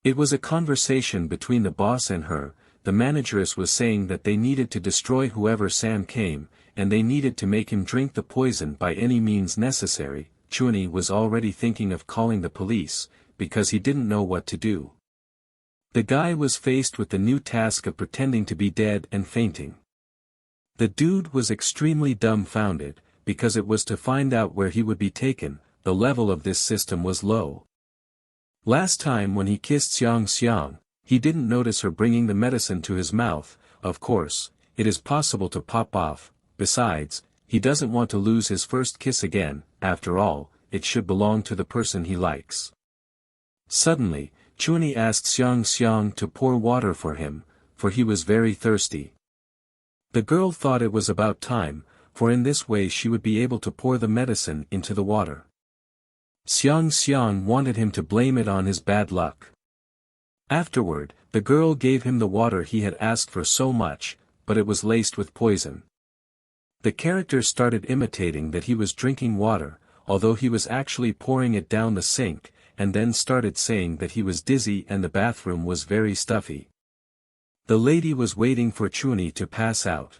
It was a conversation between the boss and her. The manageress was saying that they needed to destroy whoever Sam came, and they needed to make him drink the poison by any means necessary. Chuni was already thinking of calling the police, because he didn't know what to do. The guy was faced with the new task of pretending to be dead and fainting. The dude was extremely dumbfounded, because it was to find out where he would be taken. The level of this system was low. Last time when he kissed Xiang Xiang, he didn't notice her bringing the medicine to his mouth. Of course, it is possible to pop off. Besides, he doesn't want to lose his first kiss again. After all, it should belong to the person he likes. Suddenly, Chuni asked Xiang Xiang to pour water for him, for he was very thirsty. The girl thought it was about time, for in this way she would be able to pour the medicine into the water. Xiang Xiang wanted him to blame it on his bad luck. Afterward, the girl gave him the water he had asked for so much, but it was laced with poison. The character started imitating that he was drinking water, although he was actually pouring it down the sink, and then started saying that he was dizzy and the bathroom was very stuffy. The lady was waiting for Chuni to pass out.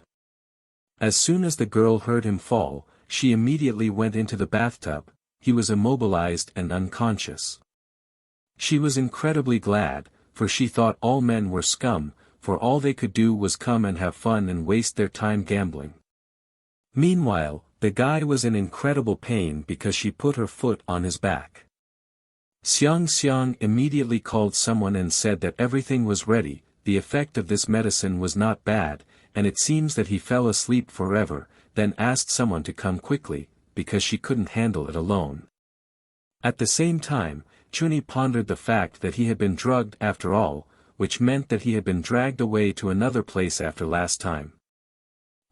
As soon as the girl heard him fall, she immediately went into the bathtub. He was immobilized and unconscious. She was incredibly glad, for she thought all men were scum, for all they could do was come and have fun and waste their time gambling. Meanwhile, the guy was in incredible pain because she put her foot on his back. Xiang Xiang immediately called someone and said that everything was ready. The effect of this medicine was not bad, and it seems that he fell asleep forever, then asked someone to come quickly, because she couldn't handle it alone. At the same time, Chuni pondered the fact that he had been drugged after all, which meant that he had been dragged away to another place after last time.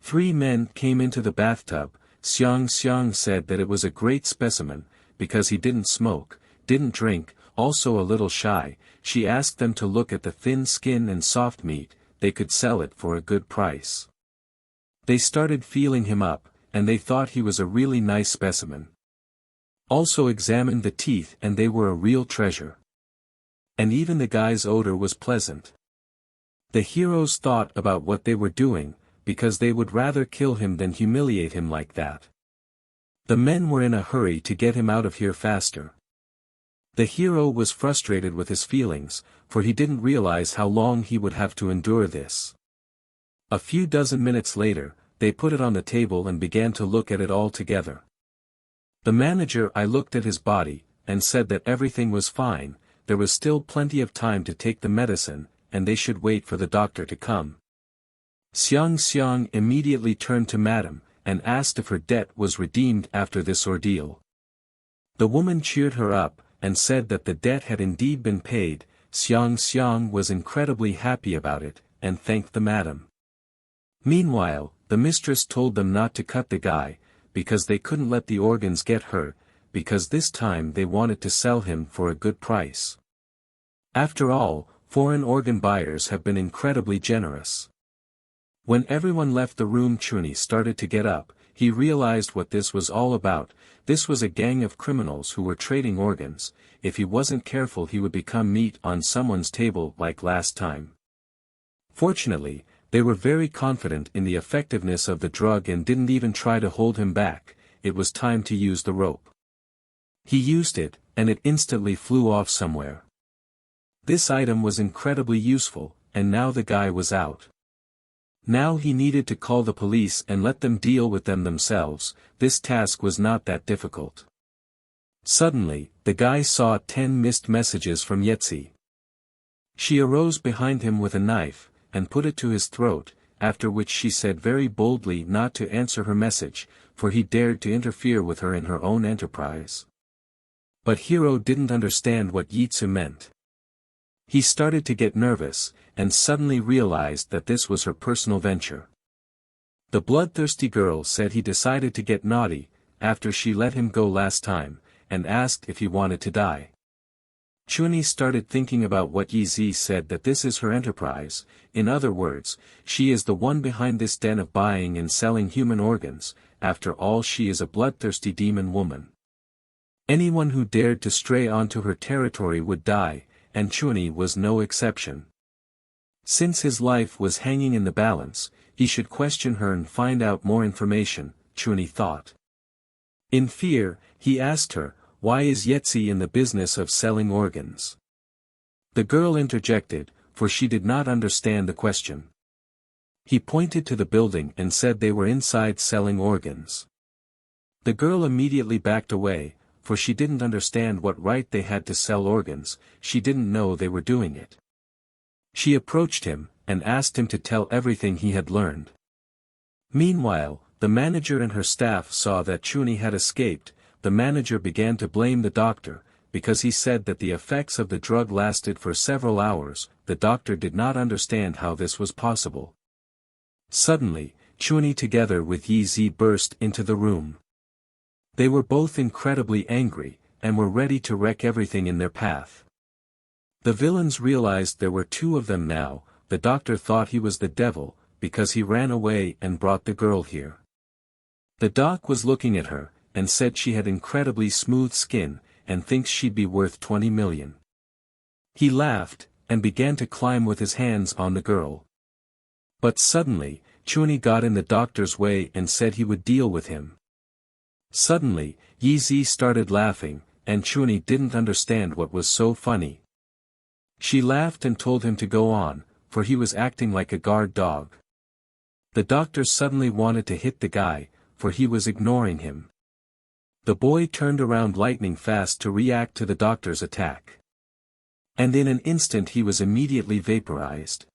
3 men came into the bathtub. Xiang Xiang said that it was a great specimen, because he didn't smoke, didn't drink, also a little shy. She asked them to look at the thin skin and soft meat. They could sell it for a good price. They started feeling him up, and they thought he was a really nice specimen. Also examined the teeth and they were a real treasure. And even the guy's odor was pleasant. The heroes thought about what they were doing, because they would rather kill him than humiliate him like that. The men were in a hurry to get him out of here faster. The hero was frustrated with his feelings, for he didn't realize how long he would have to endure this. A few dozen minutes later, they put it on the table and began to look at it all together. The manager looked at his body, and said that everything was fine. There was still plenty of time to take the medicine, and they should wait for the doctor to come. Xiang Xiang immediately turned to Madame, and asked if her debt was redeemed after this ordeal. The woman cheered her up, and said that the debt had indeed been paid. Xiang was incredibly happy about it, and thanked the madam. Meanwhile, the mistress told them not to cut the guy, because they couldn't let the organs get hurt, because this time they wanted to sell him for a good price. After all, foreign organ buyers have been incredibly generous. When everyone left the room, Chuni started to get up. He realized what this was all about. This was a gang of criminals who were trading organs. If he wasn't careful, he would become meat on someone's table like last time. Fortunately, they were very confident in the effectiveness of the drug and didn't even try to hold him back. It was time to use the rope. He used it, and it instantly flew off somewhere. This item was incredibly useful, and now the guy was out. Now he needed to call the police and let them deal with them themselves. This task was not that difficult. Suddenly, the guy saw 10 missed messages from Yitzy. She arose behind him with a knife, and put it to his throat, after which she said very boldly not to answer her message, for he dared to interfere with her in her own enterprise. But Hero didn't understand what Yitzy meant. He started to get nervous, and suddenly realized that this was her personal venture. The bloodthirsty girl said he decided to get naughty, after she let him go last time, and asked if he wanted to die. Chuni started thinking about what Yitzy said, that this is her enterprise. In other words, she is the one behind this den of buying and selling human organs. After all, she is a bloodthirsty demon woman. Anyone who dared to stray onto her territory would die, and Chuni was no exception. Since his life was hanging in the balance, he should question her and find out more information, Chuni thought. In fear, he asked her, "Why is Yitzy in the business of selling organs?" The girl interjected, for she did not understand the question. He pointed to the building and said they were inside selling organs. The girl immediately backed away, for she didn't understand what right they had to sell organs. She didn't know they were doing it. She approached him, and asked him to tell everything he had learned. Meanwhile, the manager and her staff saw that Chuni had escaped. The manager began to blame the doctor, because he said that the effects of the drug lasted for several hours. The doctor did not understand how this was possible. Suddenly, Chuni together with Yitzy burst into the room. They were both incredibly angry, and were ready to wreck everything in their path. The villains realized there were two of them now. The doctor thought he was the devil, because he ran away and brought the girl here. The doc was looking at her, and said she had incredibly smooth skin, and thinks she'd be worth 20 million. He laughed, and began to climb with his hands on the girl. But suddenly, Chuni got in the doctor's way and said he would deal with him. Suddenly, Yitzy started laughing, and Chuni didn't understand what was so funny. She laughed and told him to go on, for he was acting like a guard dog. The doctor suddenly wanted to hit the guy, for he was ignoring him. The boy turned around lightning fast to react to the doctor's attack. And in an instant he was immediately vaporized.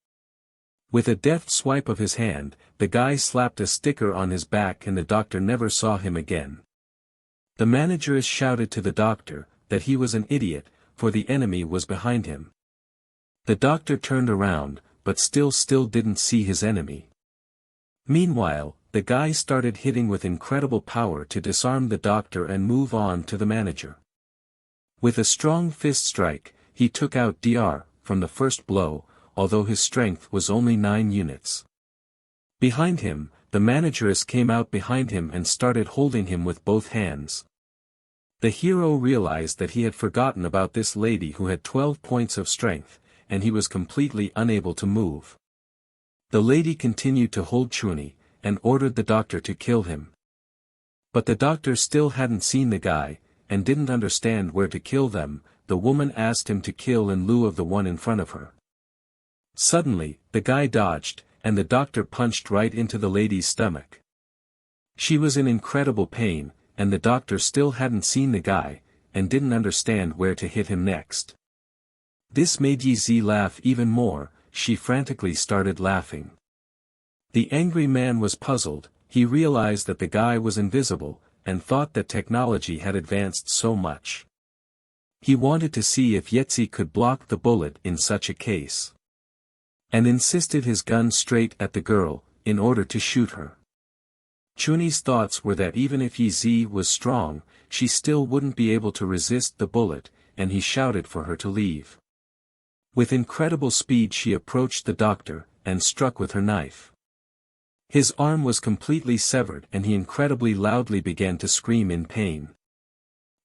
With a deft swipe of his hand, the guy slapped a sticker on his back and the doctor never saw him again. The manager shouted to the doctor that he was an idiot, for the enemy was behind him. The doctor turned around, but still didn't see his enemy. Meanwhile, the guy started hitting with incredible power to disarm the doctor and move on to the manager. With a strong fist strike, he took out Dr. from the first blow, although his strength was only 9 units. Behind him, the manageress came out behind him and started holding him with both hands. The hero realized that he had forgotten about this lady who had 12 points of strength, and he was completely unable to move. The lady continued to hold Chuni, and ordered the doctor to kill him. But the doctor still hadn't seen the guy, and didn't understand where to kill them. The woman asked him to kill in lieu of the one in front of her. Suddenly, the guy dodged, and the doctor punched right into the lady's stomach. She was in incredible pain, and the doctor still hadn't seen the guy, and didn't understand where to hit him next. This made Yitzy laugh even more. She frantically started laughing. The angry man was puzzled. He realized that the guy was invisible, and thought that technology had advanced so much. He wanted to see if Yitzy could block the bullet in such a case. And insisted his gun straight at the girl, in order to shoot her. Chuni's thoughts were that even if Yitzy was strong, she still wouldn't be able to resist the bullet, and he shouted for her to leave. With incredible speed she approached the doctor, and struck with her knife. His arm was completely severed and he incredibly loudly began to scream in pain.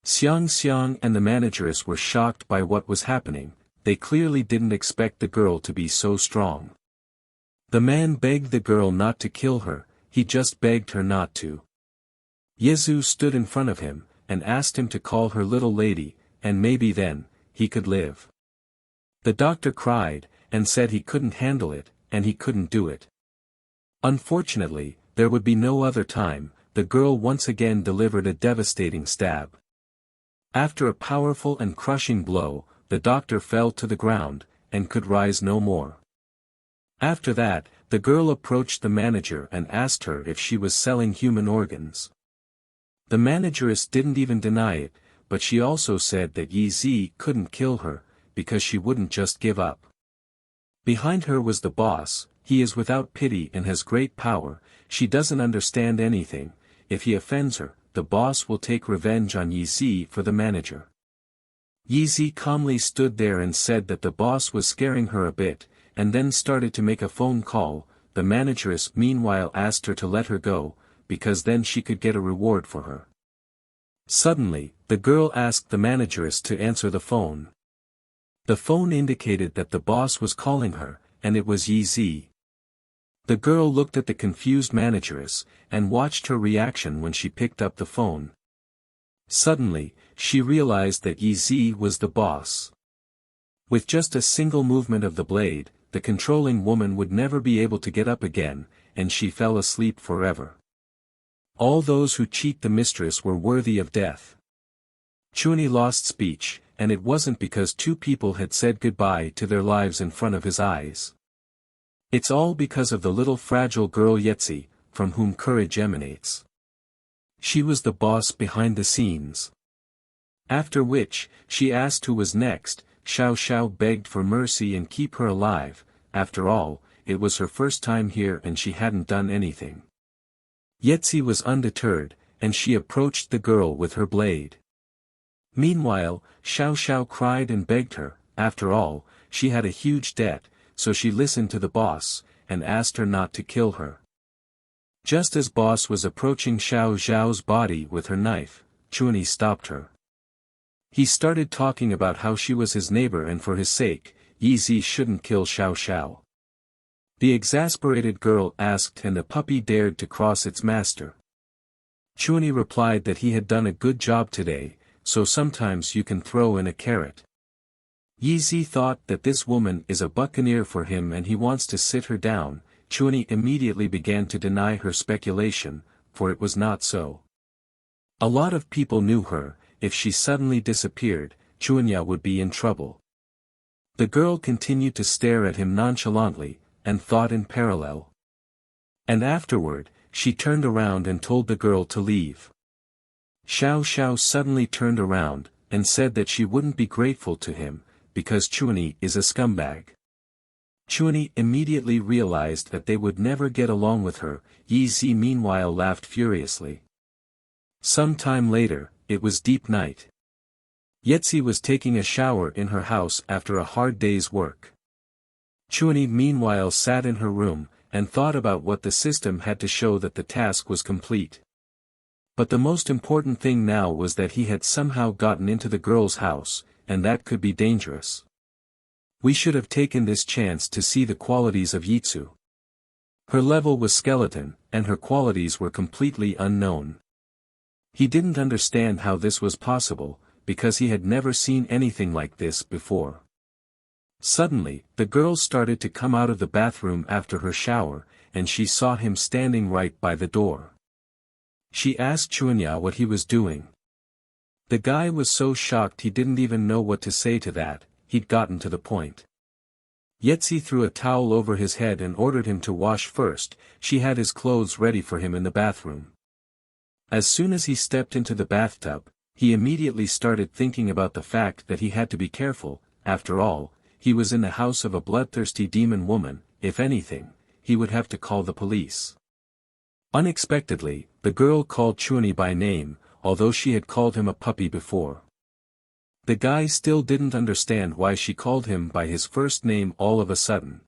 Xiang and the manageress were shocked by what was happening. They clearly didn't expect the girl to be so strong. The man begged the girl not to kill her, he just begged her not to. Yitzy stood in front of him, and asked him to call her little lady, and maybe then, he could live. The doctor cried, and said he couldn't handle it, and he couldn't do it. Unfortunately, there would be no other time. The girl once again delivered a devastating stab. After a powerful and crushing blow, the doctor fell to the ground, and could rise no more. After that, the girl approached the manager and asked her if she was selling human organs. The manageress didn't even deny it, but she also said that Yitzy couldn't kill her, because she wouldn't just give up. Behind her was the boss. He is without pity and has great power. She doesn't understand anything. If he offends her, the boss will take revenge on Yitzy for the manager. Yitzy calmly stood there and said that the boss was scaring her a bit, and then started to make a phone call. The manageress meanwhile asked her to let her go, because then she could get a reward for her. Suddenly, the girl asked the manageress to answer the phone. The phone indicated that the boss was calling her, and it was Yitzy. The girl looked at the confused manageress, and watched her reaction when she picked up the phone. Suddenly, she realized that Yitzy was the boss. With just a single movement of the blade, the controlling woman would never be able to get up again, and she fell asleep forever. All those who cheat the mistress were worthy of death. Chuni lost speech, and it wasn't because two people had said goodbye to their lives in front of his eyes. It's all because of the little fragile girl Yitzy, from whom courage emanates. She was the boss behind the scenes. After which, she asked who was next. Xiao begged for mercy and keep her alive. After all, it was her first time here and she hadn't done anything. Yitzy was undeterred, and she approached the girl with her blade. Meanwhile, Xiao cried and begged her. After all, she had a huge debt, so she listened to the boss, and asked her not to kill her. Just as boss was approaching Xiao's body with her knife, Chuni stopped her. He started talking about how she was his neighbor and for his sake, Yitzy shouldn't kill Xiao. The exasperated girl asked and the puppy dared to cross its master. Chuni replied that he had done a good job today, so sometimes you can throw in a carrot. Yitzy thought that this woman is a buccaneer for him and he wants to sit her down. Chuni immediately began to deny her speculation, for it was not so. A lot of people knew her. If she suddenly disappeared, Chunya would be in trouble. The girl continued to stare at him nonchalantly, and thought in parallel. And afterward, she turned around and told the girl to leave. Xiao suddenly turned around, and said that she wouldn't be grateful to him, because Chuni is a scumbag. Chuni immediately realized that they would never get along with her. Yitzy meanwhile laughed furiously. Some time later, it was deep night. Yitzy was taking a shower in her house after a hard day's work. Chuni meanwhile sat in her room, and thought about what the system had to show that the task was complete. But the most important thing now was that he had somehow gotten into the girl's house, and that could be dangerous. We should have taken this chance to see the qualities of Yitzy. Her level was skeleton, and her qualities were completely unknown. He didn't understand how this was possible, because he had never seen anything like this before. Suddenly, the girl started to come out of the bathroom after her shower, and she saw him standing right by the door. She asked Chunya what he was doing. The guy was so shocked he didn't even know what to say to that. He'd gotten to the point. Yitzy threw a towel over his head and ordered him to wash first. She had his clothes ready for him in the bathroom. As soon as he stepped into the bathtub, he immediately started thinking about the fact that he had to be careful. After all, he was in the house of a bloodthirsty demon woman. If anything, he would have to call the police. Unexpectedly, the girl called Chuni by name, although she had called him a puppy before. The guy still didn't understand why she called him by his first name all of a sudden.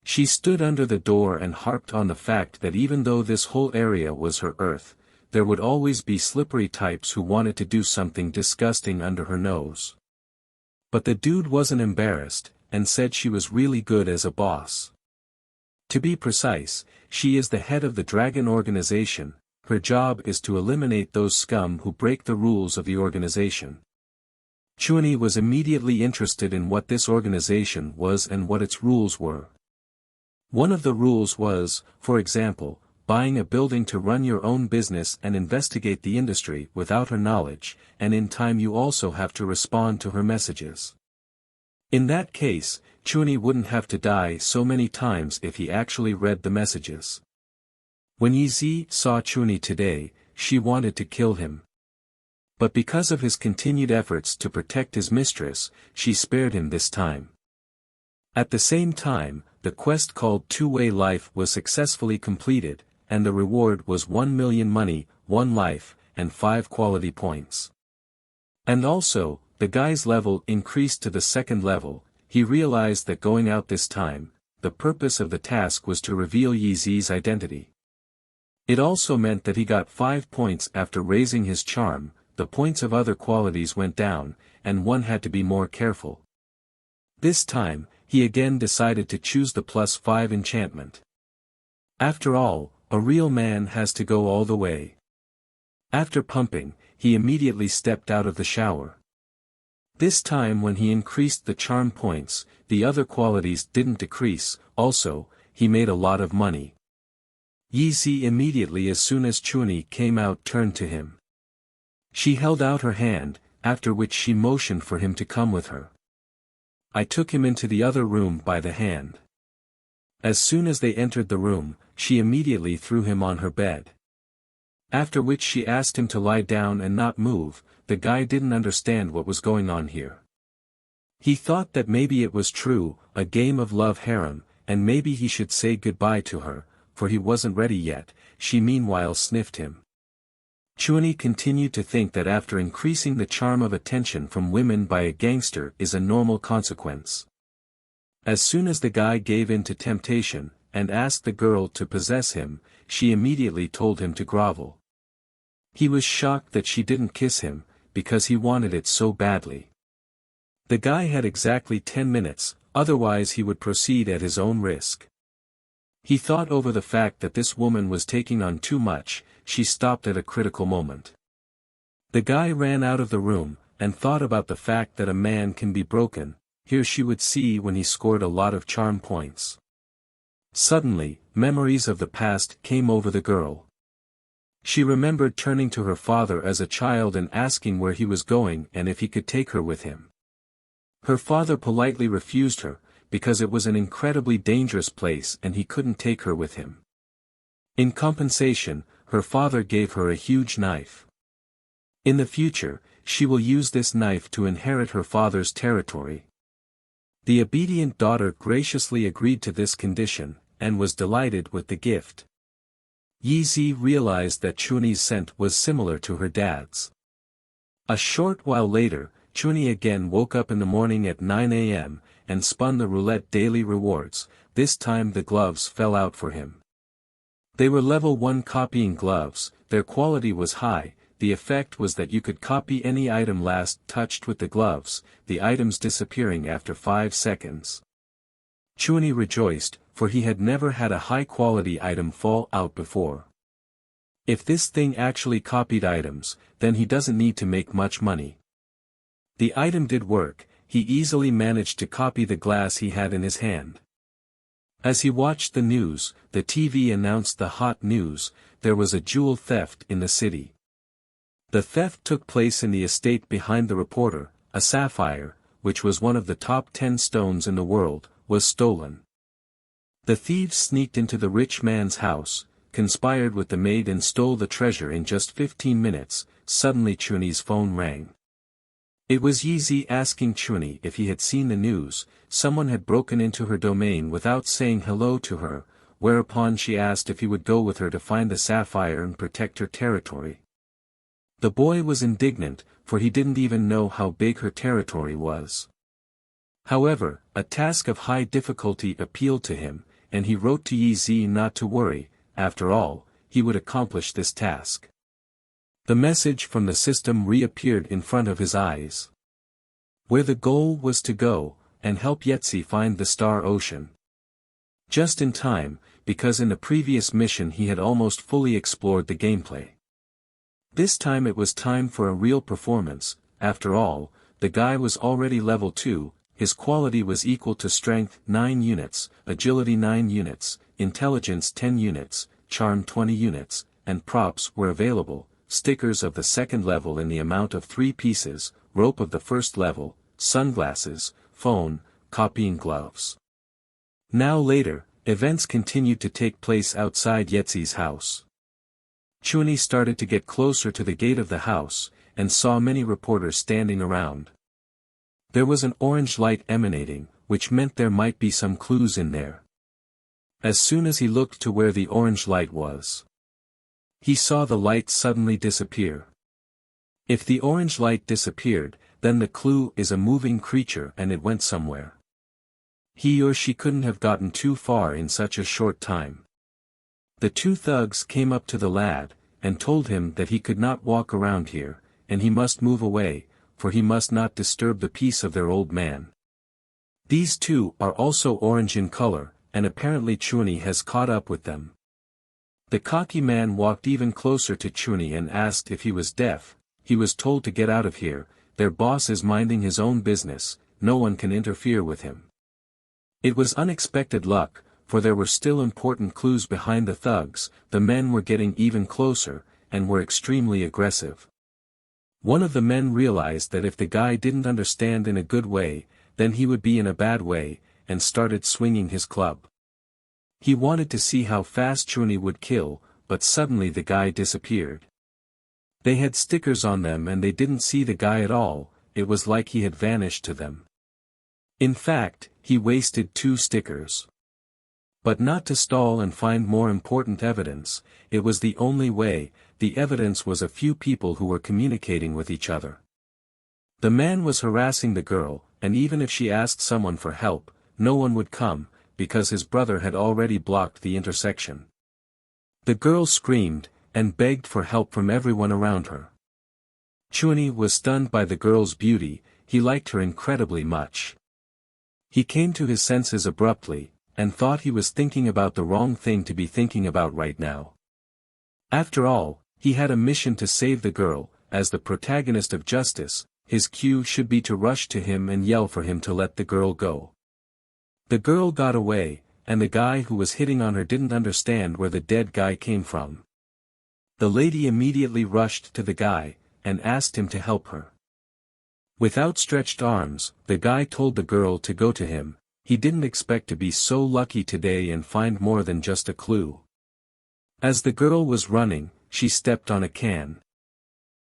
She stood under the door and harped on the fact that even though this whole area was her earth, there would always be slippery types who wanted to do something disgusting under her nose. But the dude wasn't embarrassed, and said she was really good as a boss. To be precise, she is the head of the Dragon organization. Her job is to eliminate those scum who break the rules of the organization. Chuni was immediately interested in what this organization was and what its rules were. One of the rules was, for example, buying a building to run your own business and investigate the industry without her knowledge, and in time you also have to respond to her messages. In that case, Chuni wouldn't have to die so many times if he actually read the messages. When Yitzy saw Chuni today, she wanted to kill him. But because of his continued efforts to protect his mistress, she spared him this time. At the same time, the quest called Two-Way Life was successfully completed, and the reward was 1 million money, 1 life, and 5 quality points. And also, the guy's level increased to the 2nd level. He realized that going out this time, the purpose of the task was to reveal Yitzy's identity. It also meant that he got 5 points after raising his charm. The points of other qualities went down, and one had to be more careful. This time, he again decided to choose the +5 enchantment. After all, a real man has to go all the way. After pumping, he immediately stepped out of the shower. This time when he increased the charm points, the other qualities didn't decrease. Also, he made a lot of money. Yitzy immediately as soon as Chuni came out turned to him. She held out her hand, after which she motioned for him to come with her. I took him into the other room by the hand. As soon as they entered the room, she immediately threw him on her bed. After which she asked him to lie down and not move. The guy didn't understand what was going on here. He thought that maybe it was true, a game of love harem, and maybe he should say goodbye to her, for he wasn't ready yet. She meanwhile sniffed him. Chuni continued to think that after increasing the charm of attention from women by a gangster is a normal consequence. As soon as the guy gave in to temptation, and asked the girl to possess him, she immediately told him to grovel. He was shocked that she didn't kiss him, because he wanted it so badly. The guy had exactly 10 minutes, otherwise he would proceed at his own risk. He thought over the fact that this woman was taking on too much. She stopped at a critical moment. The guy ran out of the room, and thought about the fact that a man can be broken. Here she would see when he scored a lot of charm points. Suddenly, memories of the past came over the girl. She remembered turning to her father as a child and asking where he was going and if he could take her with him. Her father politely refused her, because it was an incredibly dangerous place and he couldn't take her with him. In compensation, her father gave her a huge knife. In the future, she will use this knife to inherit her father's territory. The obedient daughter graciously agreed to this condition, and was delighted with the gift. Yitzy realized that Chuni's scent was similar to her dad's. A short while later, Chuni again woke up in the morning at 9 a.m., and spun the roulette daily rewards. This time the gloves fell out for him. They were level 1 copying gloves. Their quality was high. The effect was that you could copy any item last touched with the gloves, the items disappearing after 5 seconds. Chuni rejoiced, for he had never had a high-quality item fall out before. If this thing actually copied items, then he doesn't need to make much money. The item did work. He easily managed to copy the glass he had in his hand. As he watched the news, the TV announced the hot news: there was a jewel theft in the city. The theft took place in the estate behind the reporter. A sapphire, which was one of the top 10 stones in the world, was stolen. The thieves sneaked into the rich man's house, conspired with the maid and stole the treasure in just 15 minutes, suddenly Chuni's phone rang. It was Yitzy asking Chuni if he had seen the news. Someone had broken into her domain without saying hello to her, whereupon she asked if he would go with her to find the sapphire and protect her territory. The boy was indignant, for he didn't even know how big her territory was. However, a task of high difficulty appealed to him, and he wrote to Yitzy not to worry. After all, he would accomplish this task. The message from the system reappeared in front of his eyes. Where the goal was to go, and help Yitzy find the Star Ocean. Just in time, because in the previous mission he had almost fully explored the gameplay. This time it was time for a real performance. After all, the guy was already level 2, his quality was equal to strength 9 units, agility 9 units, intelligence 10 units, charm 20 units, and props were available, stickers of the second level in the amount of 3 pieces, rope of the first level, sunglasses, phone, copying gloves. Now later, events continued to take place outside Yitzy's house. Chuni started to get closer to the gate of the house, and saw many reporters standing around. There was an orange light emanating, which meant there might be some clues in there. As soon as he looked to where the orange light was, he saw the light suddenly disappear. If the orange light disappeared, then the clue is a moving creature and it went somewhere. He or she couldn't have gotten too far in such a short time. The 2 thugs came up to the lad, and told him that he could not walk around here, and he must move away, for he must not disturb the peace of their old man. These 2 are also orange in color, and apparently Chuni has caught up with them. The cocky man walked even closer to Chuni and asked if he was deaf. He was told to get out of here, their boss is minding his own business, no one can interfere with him. It was unexpected luck, for there were still important clues behind the thugs. The men were getting even closer, and were extremely aggressive. One of the men realized that if the guy didn't understand in a good way, then he would be in a bad way, and started swinging his club. He wanted to see how fast Chuni would kill, but suddenly the guy disappeared. They had stickers on them and they didn't see the guy at all, it was like he had vanished to them. In fact, he wasted 2 stickers. But not to stall and find more important evidence, it was the only way. The evidence was a few people who were communicating with each other. The man was harassing the girl, and even if she asked someone for help, no one would come, because his brother had already blocked the intersection. The girl screamed, and begged for help from everyone around her. Chuni was stunned by the girl's beauty, he liked her incredibly much. He came to his senses abruptly, and thought he was thinking about the wrong thing to be thinking about right now. After all, he had a mission to save the girl. As the protagonist of justice, his cue should be to rush to him and yell for him to let the girl go. The girl got away, and the guy who was hitting on her didn't understand where the dead guy came from. The lady immediately rushed to the guy, and asked him to help her. With outstretched arms, the guy told the girl to go to him. He didn't expect to be so lucky today and find more than just a clue. As the girl was running, she stepped on a can.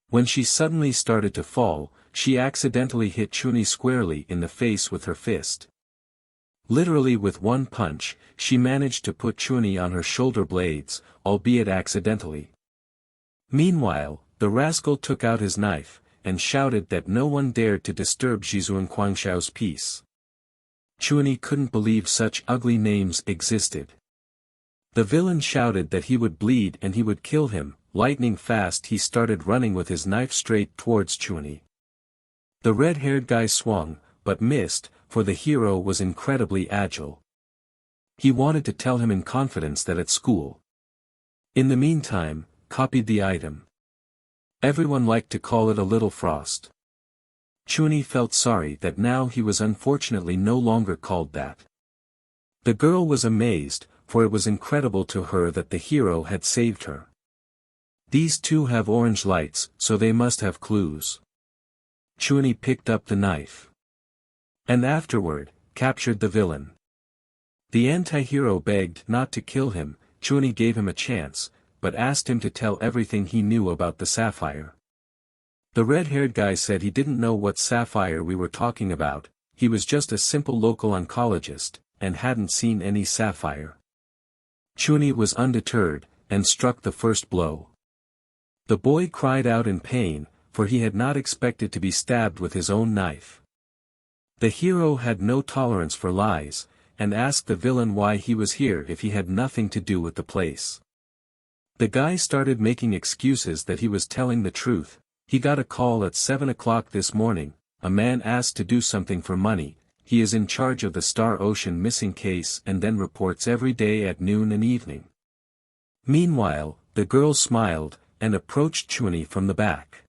When she suddenly started to fall, she accidentally hit Chuni squarely in the face with her fist. Literally with one punch, she managed to put Chuni on her shoulder blades, albeit accidentally. Meanwhile, the rascal took out his knife, and shouted that no one dared to disturb Zhizuan Quangshao's peace. Chuni couldn't believe such ugly names existed. The villain shouted that he would bleed and he would kill him. Lightning fast he started running with his knife straight towards Chuni. The red-haired guy swung, but missed, for the hero was incredibly agile. He wanted to tell him in confidence that at school. In the meantime, copied the item. Everyone liked to call it a little frost. Chuni felt sorry that now he was unfortunately no longer called that. The girl was amazed, for it was incredible to her that the hero had saved her. These 2 have orange lights, so they must have clues. Chuni picked up the knife. And afterward, captured the villain. The anti-hero begged not to kill him, Chuni gave him a chance, but asked him to tell everything he knew about the sapphire. The red-haired guy said he didn't know what sapphire we were talking about, he was just a simple local oncologist, and hadn't seen any sapphire. Chuni was undeterred, and struck the first blow. The boy cried out in pain, for he had not expected to be stabbed with his own knife. The hero had no tolerance for lies, and asked the villain why he was here if he had nothing to do with the place. The guy started making excuses that he was telling the truth. He got a call at 7 o'clock this morning, a man asked to do something for money, he is in charge of the Star Ocean missing case and then reports every day at noon and evening. Meanwhile, the girl smiled, and approached Chuni from the back.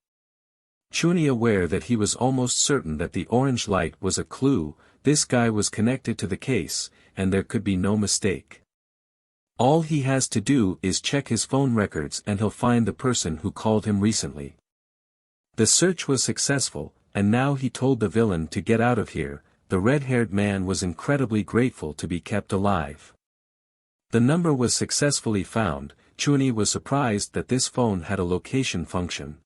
Chuni, aware that he was almost certain that the orange light was a clue, this guy was connected to the case, and there could be no mistake. All he has to do is check his phone records and he'll find the person who called him recently. The search was successful, and now he told the villain to get out of here. The red-haired man was incredibly grateful to be kept alive. The number was successfully found. Chuni was surprised that this phone had a location function.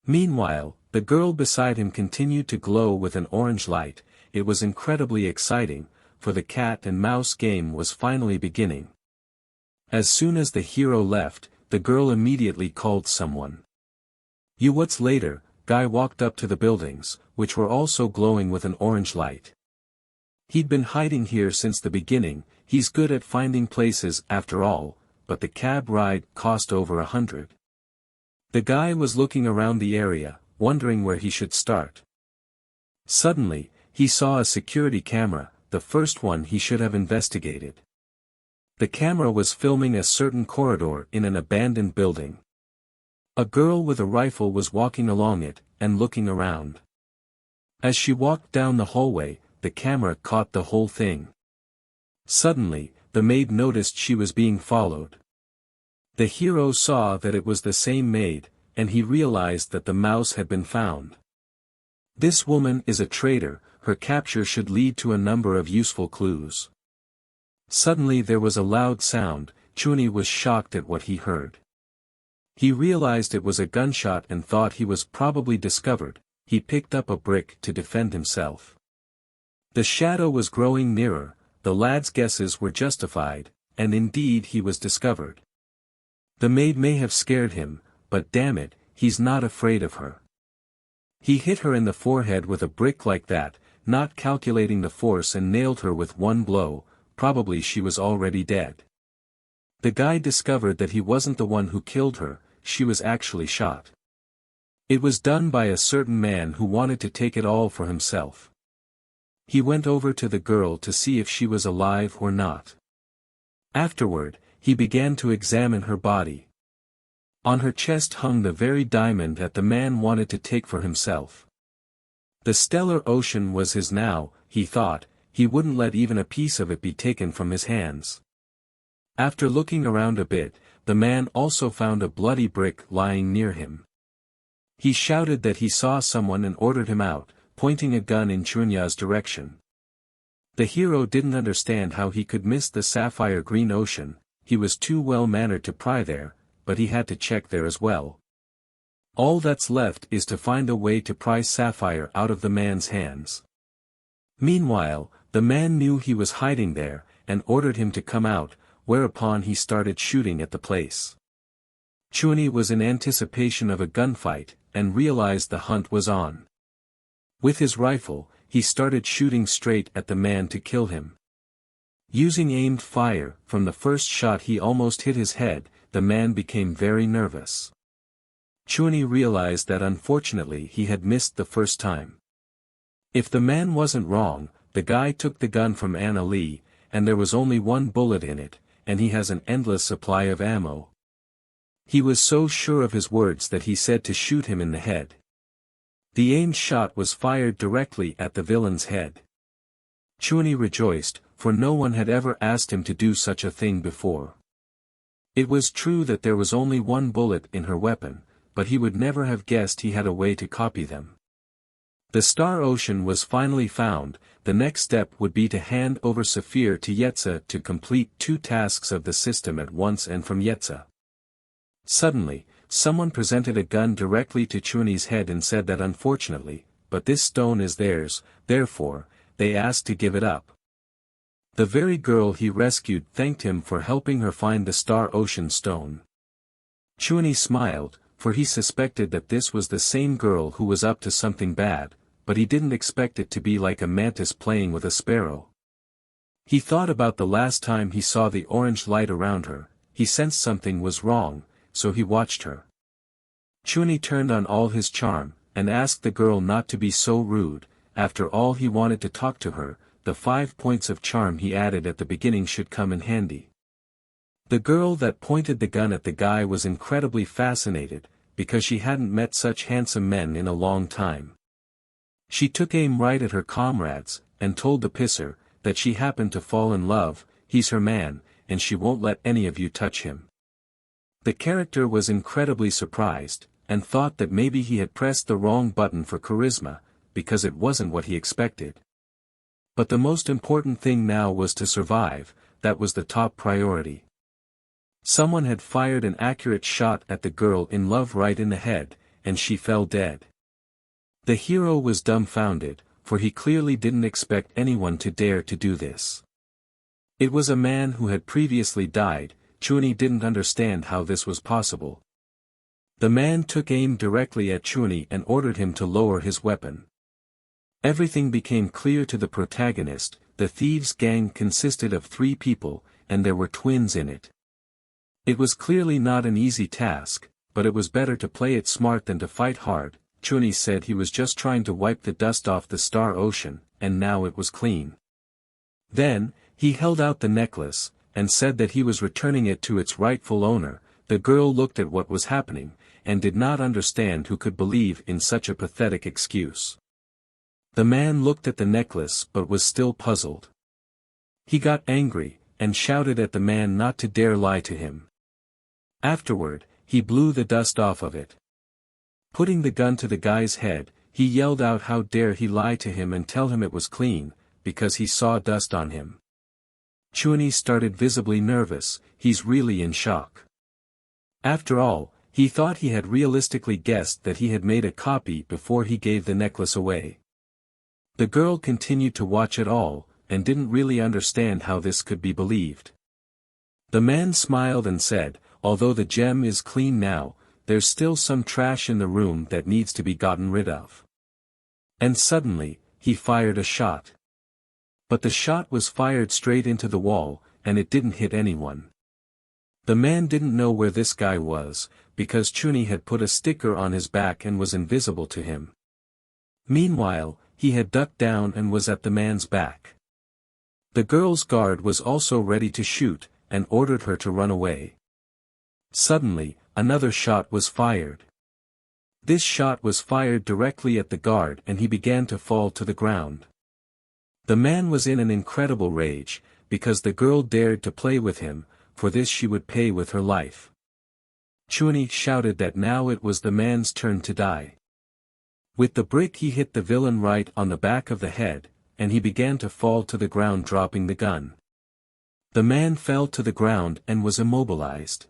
Meanwhile, the girl beside him continued to glow with an orange light. It was incredibly exciting, for the cat and mouse game was finally beginning. As soon as the hero left, the girl immediately called someone. What's later, guy walked up to the buildings, which were also glowing with an orange light. He'd been hiding here since the beginning, he's good at finding places after all, but the cab ride cost over 100. The guy was looking around the area, wondering where he should start. Suddenly, he saw a security camera, the first one he should have investigated. The camera was filming a certain corridor in an abandoned building. A girl with a rifle was walking along it, and looking around. As she walked down the hallway, the camera caught the whole thing. Suddenly, the maid noticed she was being followed. The hero saw that it was the same maid, and he realized that the mouse had been found. This woman is a traitor, her capture should lead to a number of useful clues. Suddenly there was a loud sound. Chuni was shocked at what he heard. He realized it was a gunshot and thought he was probably discovered. He picked up a brick to defend himself. The shadow was growing nearer, the lad's guesses were justified, and indeed he was discovered. The maid may have scared him, but damn it, he's not afraid of her. He hit her in the forehead with a brick like that, not calculating the force, and nailed her with one blow. Probably she was already dead. The guy discovered that he wasn't the one who killed her, she was actually shot. It was done by a certain man who wanted to take it all for himself. He went over to the girl to see if she was alive or not. Afterward, he began to examine her body. On her chest hung the very diamond that the man wanted to take for himself. The stellar ocean was his now, he thought, he wouldn't let even a piece of it be taken from his hands. After looking around a bit, the man also found a bloody brick lying near him. He shouted that he saw someone and ordered him out, pointing a gun in Chunya's direction. The hero didn't understand how he could miss the sapphire green ocean, he was too well-mannered to pry there, but he had to check there as well. All that's left is to find a way to pry sapphire out of the man's hands. Meanwhile, the man knew he was hiding there, and ordered him to come out, whereupon he started shooting at the place. Chuni was in anticipation of a gunfight, and realized the hunt was on. With his rifle, he started shooting straight at the man to kill him. Using aimed fire, from the first shot he almost hit his head, the man became very nervous. Chuni realized that unfortunately he had missed the first time. If the man wasn't wrong, the guy took the gun from Anna Lee, and there was only one bullet in it, and he has an endless supply of ammo. He was so sure of his words that he said to shoot him in the head. The aimed shot was fired directly at the villain's head. Chuni rejoiced, for no one had ever asked him to do such a thing before. It was true that there was only one bullet in her weapon, but he would never have guessed he had a way to copy them. The Star Ocean was finally found. The next step would be to hand over Saphir to Yitzy to complete 2 tasks of the system at once and from Yitzy. Suddenly, someone presented a gun directly to Chuni's head and said that unfortunately, but this stone is theirs, therefore, they asked to give it up. The very girl he rescued thanked him for helping her find the Star Ocean stone. Chuni smiled, for he suspected that this was the same girl who was up to something bad, but he didn't expect it to be like a mantis playing with a sparrow. He thought about the last time he saw the orange light around her. He sensed something was wrong, so he watched her. Chuni turned on all his charm, and asked the girl not to be so rude. After all, he wanted to talk to her. The 5 points of charm he added at the beginning should come in handy. The girl that pointed the gun at the guy was incredibly fascinated, because she hadn't met such handsome men in a long time. She took aim right at her comrades, and told the pisser that she happened to fall in love. He's her man, and she won't let any of you touch him. The character was incredibly surprised, and thought that maybe he had pressed the wrong button for charisma, because it wasn't what he expected. But the most important thing now was to survive. That was the top priority. Someone had fired an accurate shot at the girl in love right in the head, and she fell dead. The hero was dumbfounded, for he clearly didn't expect anyone to dare to do this. It was a man who had previously died. Chuni didn't understand how this was possible. The man took aim directly at Chuni and ordered him to lower his weapon. Everything became clear to the protagonist. The thieves' gang consisted of 3 people, and there were twins in it. It was clearly not an easy task, but it was better to play it smart than to fight hard. Chuni said he was just trying to wipe the dust off the Star Ocean, and now it was clean. Then, he held out the necklace, and said that he was returning it to its rightful owner. The girl looked at what was happening, and did not understand who could believe in such a pathetic excuse. The man looked at the necklace but was still puzzled. He got angry, and shouted at the man not to dare lie to him. Afterward, he blew the dust off of it. Putting the gun to the guy's head, he yelled out how dare he lie to him and tell him it was clean, because he saw dust on him. Chuni started visibly nervous. He's really in shock. After all, he thought he had realistically guessed that he had made a copy before he gave the necklace away. The girl continued to watch it all, and didn't really understand how this could be believed. The man smiled and said, although the gem is clean now, there's still some trash in the room that needs to be gotten rid of. And suddenly, he fired a shot. But the shot was fired straight into the wall, and it didn't hit anyone. The man didn't know where this guy was, because Chuni had put a sticker on his back and was invisible to him. Meanwhile, he had ducked down and was at the man's back. The girl's guard was also ready to shoot, and ordered her to run away. Suddenly, another shot was fired. This shot was fired directly at the guard and he began to fall to the ground. The man was in an incredible rage, because the girl dared to play with him. For this she would pay with her life. Chuni shouted that now it was the man's turn to die. With the brick he hit the villain right on the back of the head, and he began to fall to the ground dropping the gun. The man fell to the ground and was immobilized.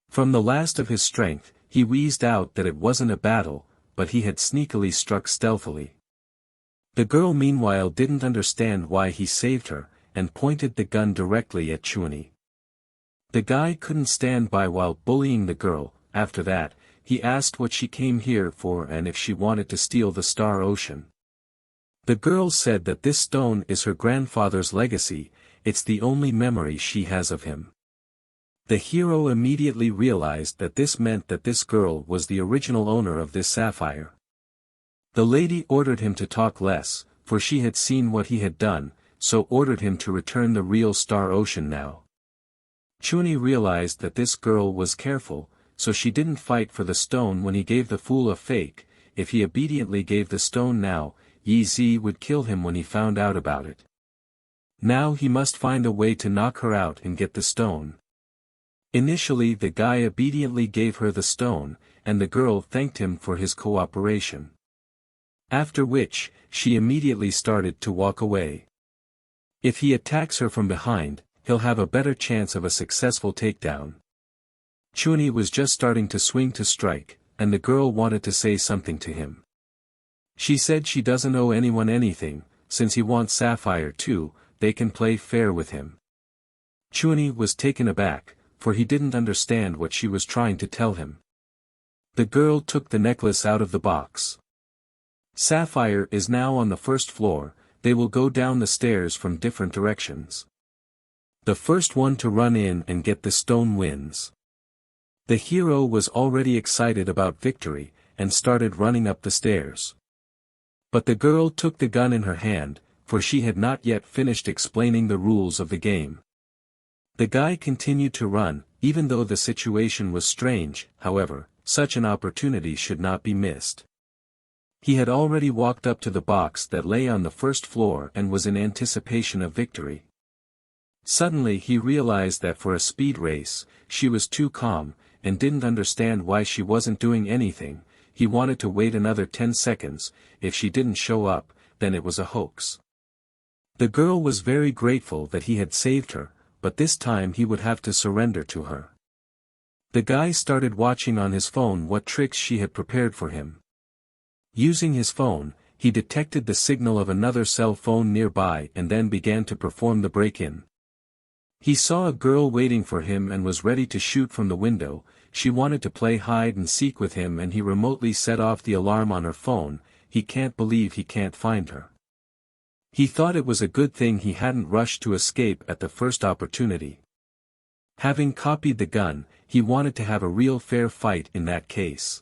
From the last of his strength, he wheezed out that it wasn't a battle, but he had sneakily struck stealthily. The girl meanwhile didn't understand why he saved her, and pointed the gun directly at Chuni. The guy couldn't stand by while bullying the girl. After that, he asked what she came here for and if she wanted to steal the Star Ocean. The girl said that this stone is her grandfather's legacy. It's the only memory she has of him. The hero immediately realized that this meant that this girl was the original owner of this sapphire. The lady ordered him to talk less, for she had seen what he had done, so ordered him to return the real Star Ocean now. Chuni realized that this girl was careful, so she didn't fight for the stone when he gave the fool a fake. If he obediently gave the stone now, Yitzy would kill him when he found out about it. Now he must find a way to knock her out and get the stone. Initially the guy obediently gave her the stone, and the girl thanked him for his cooperation. After which, she immediately started to walk away. If he attacks her from behind, he'll have a better chance of a successful takedown. Chuni was just starting to swing to strike, and the girl wanted to say something to him. She said she doesn't owe anyone anything, since he wants Sapphire too, they can play fair with him. Chuni was taken aback, for he didn't understand what she was trying to tell him. The girl took the necklace out of the box. Sapphire is now on the first floor, they will go down the stairs from different directions. The first one to run in and get the stone wins. The hero was already excited about victory, and started running up the stairs. But the girl took the gun in her hand, for she had not yet finished explaining the rules of the game. The guy continued to run, even though the situation was strange, however, such an opportunity should not be missed. He had already walked up to the box that lay on the first floor and was in anticipation of victory. Suddenly he realized that for a speed race, she was too calm, and didn't understand why she wasn't doing anything. He wanted to wait another 10 seconds, if she didn't show up, then it was a hoax. The girl was very grateful that he had saved her, but this time he would have to surrender to her. The guy started watching on his phone what tricks she had prepared for him. Using his phone, he detected the signal of another cell phone nearby and then began to perform the break-in. He saw a girl waiting for him and was ready to shoot from the window. She wanted to play hide and seek with him and he remotely set off the alarm on her phone. He can't believe he can't find her. He thought it was a good thing he hadn't rushed to escape at the first opportunity. Having copied the gun, he wanted to have a real fair fight in that case.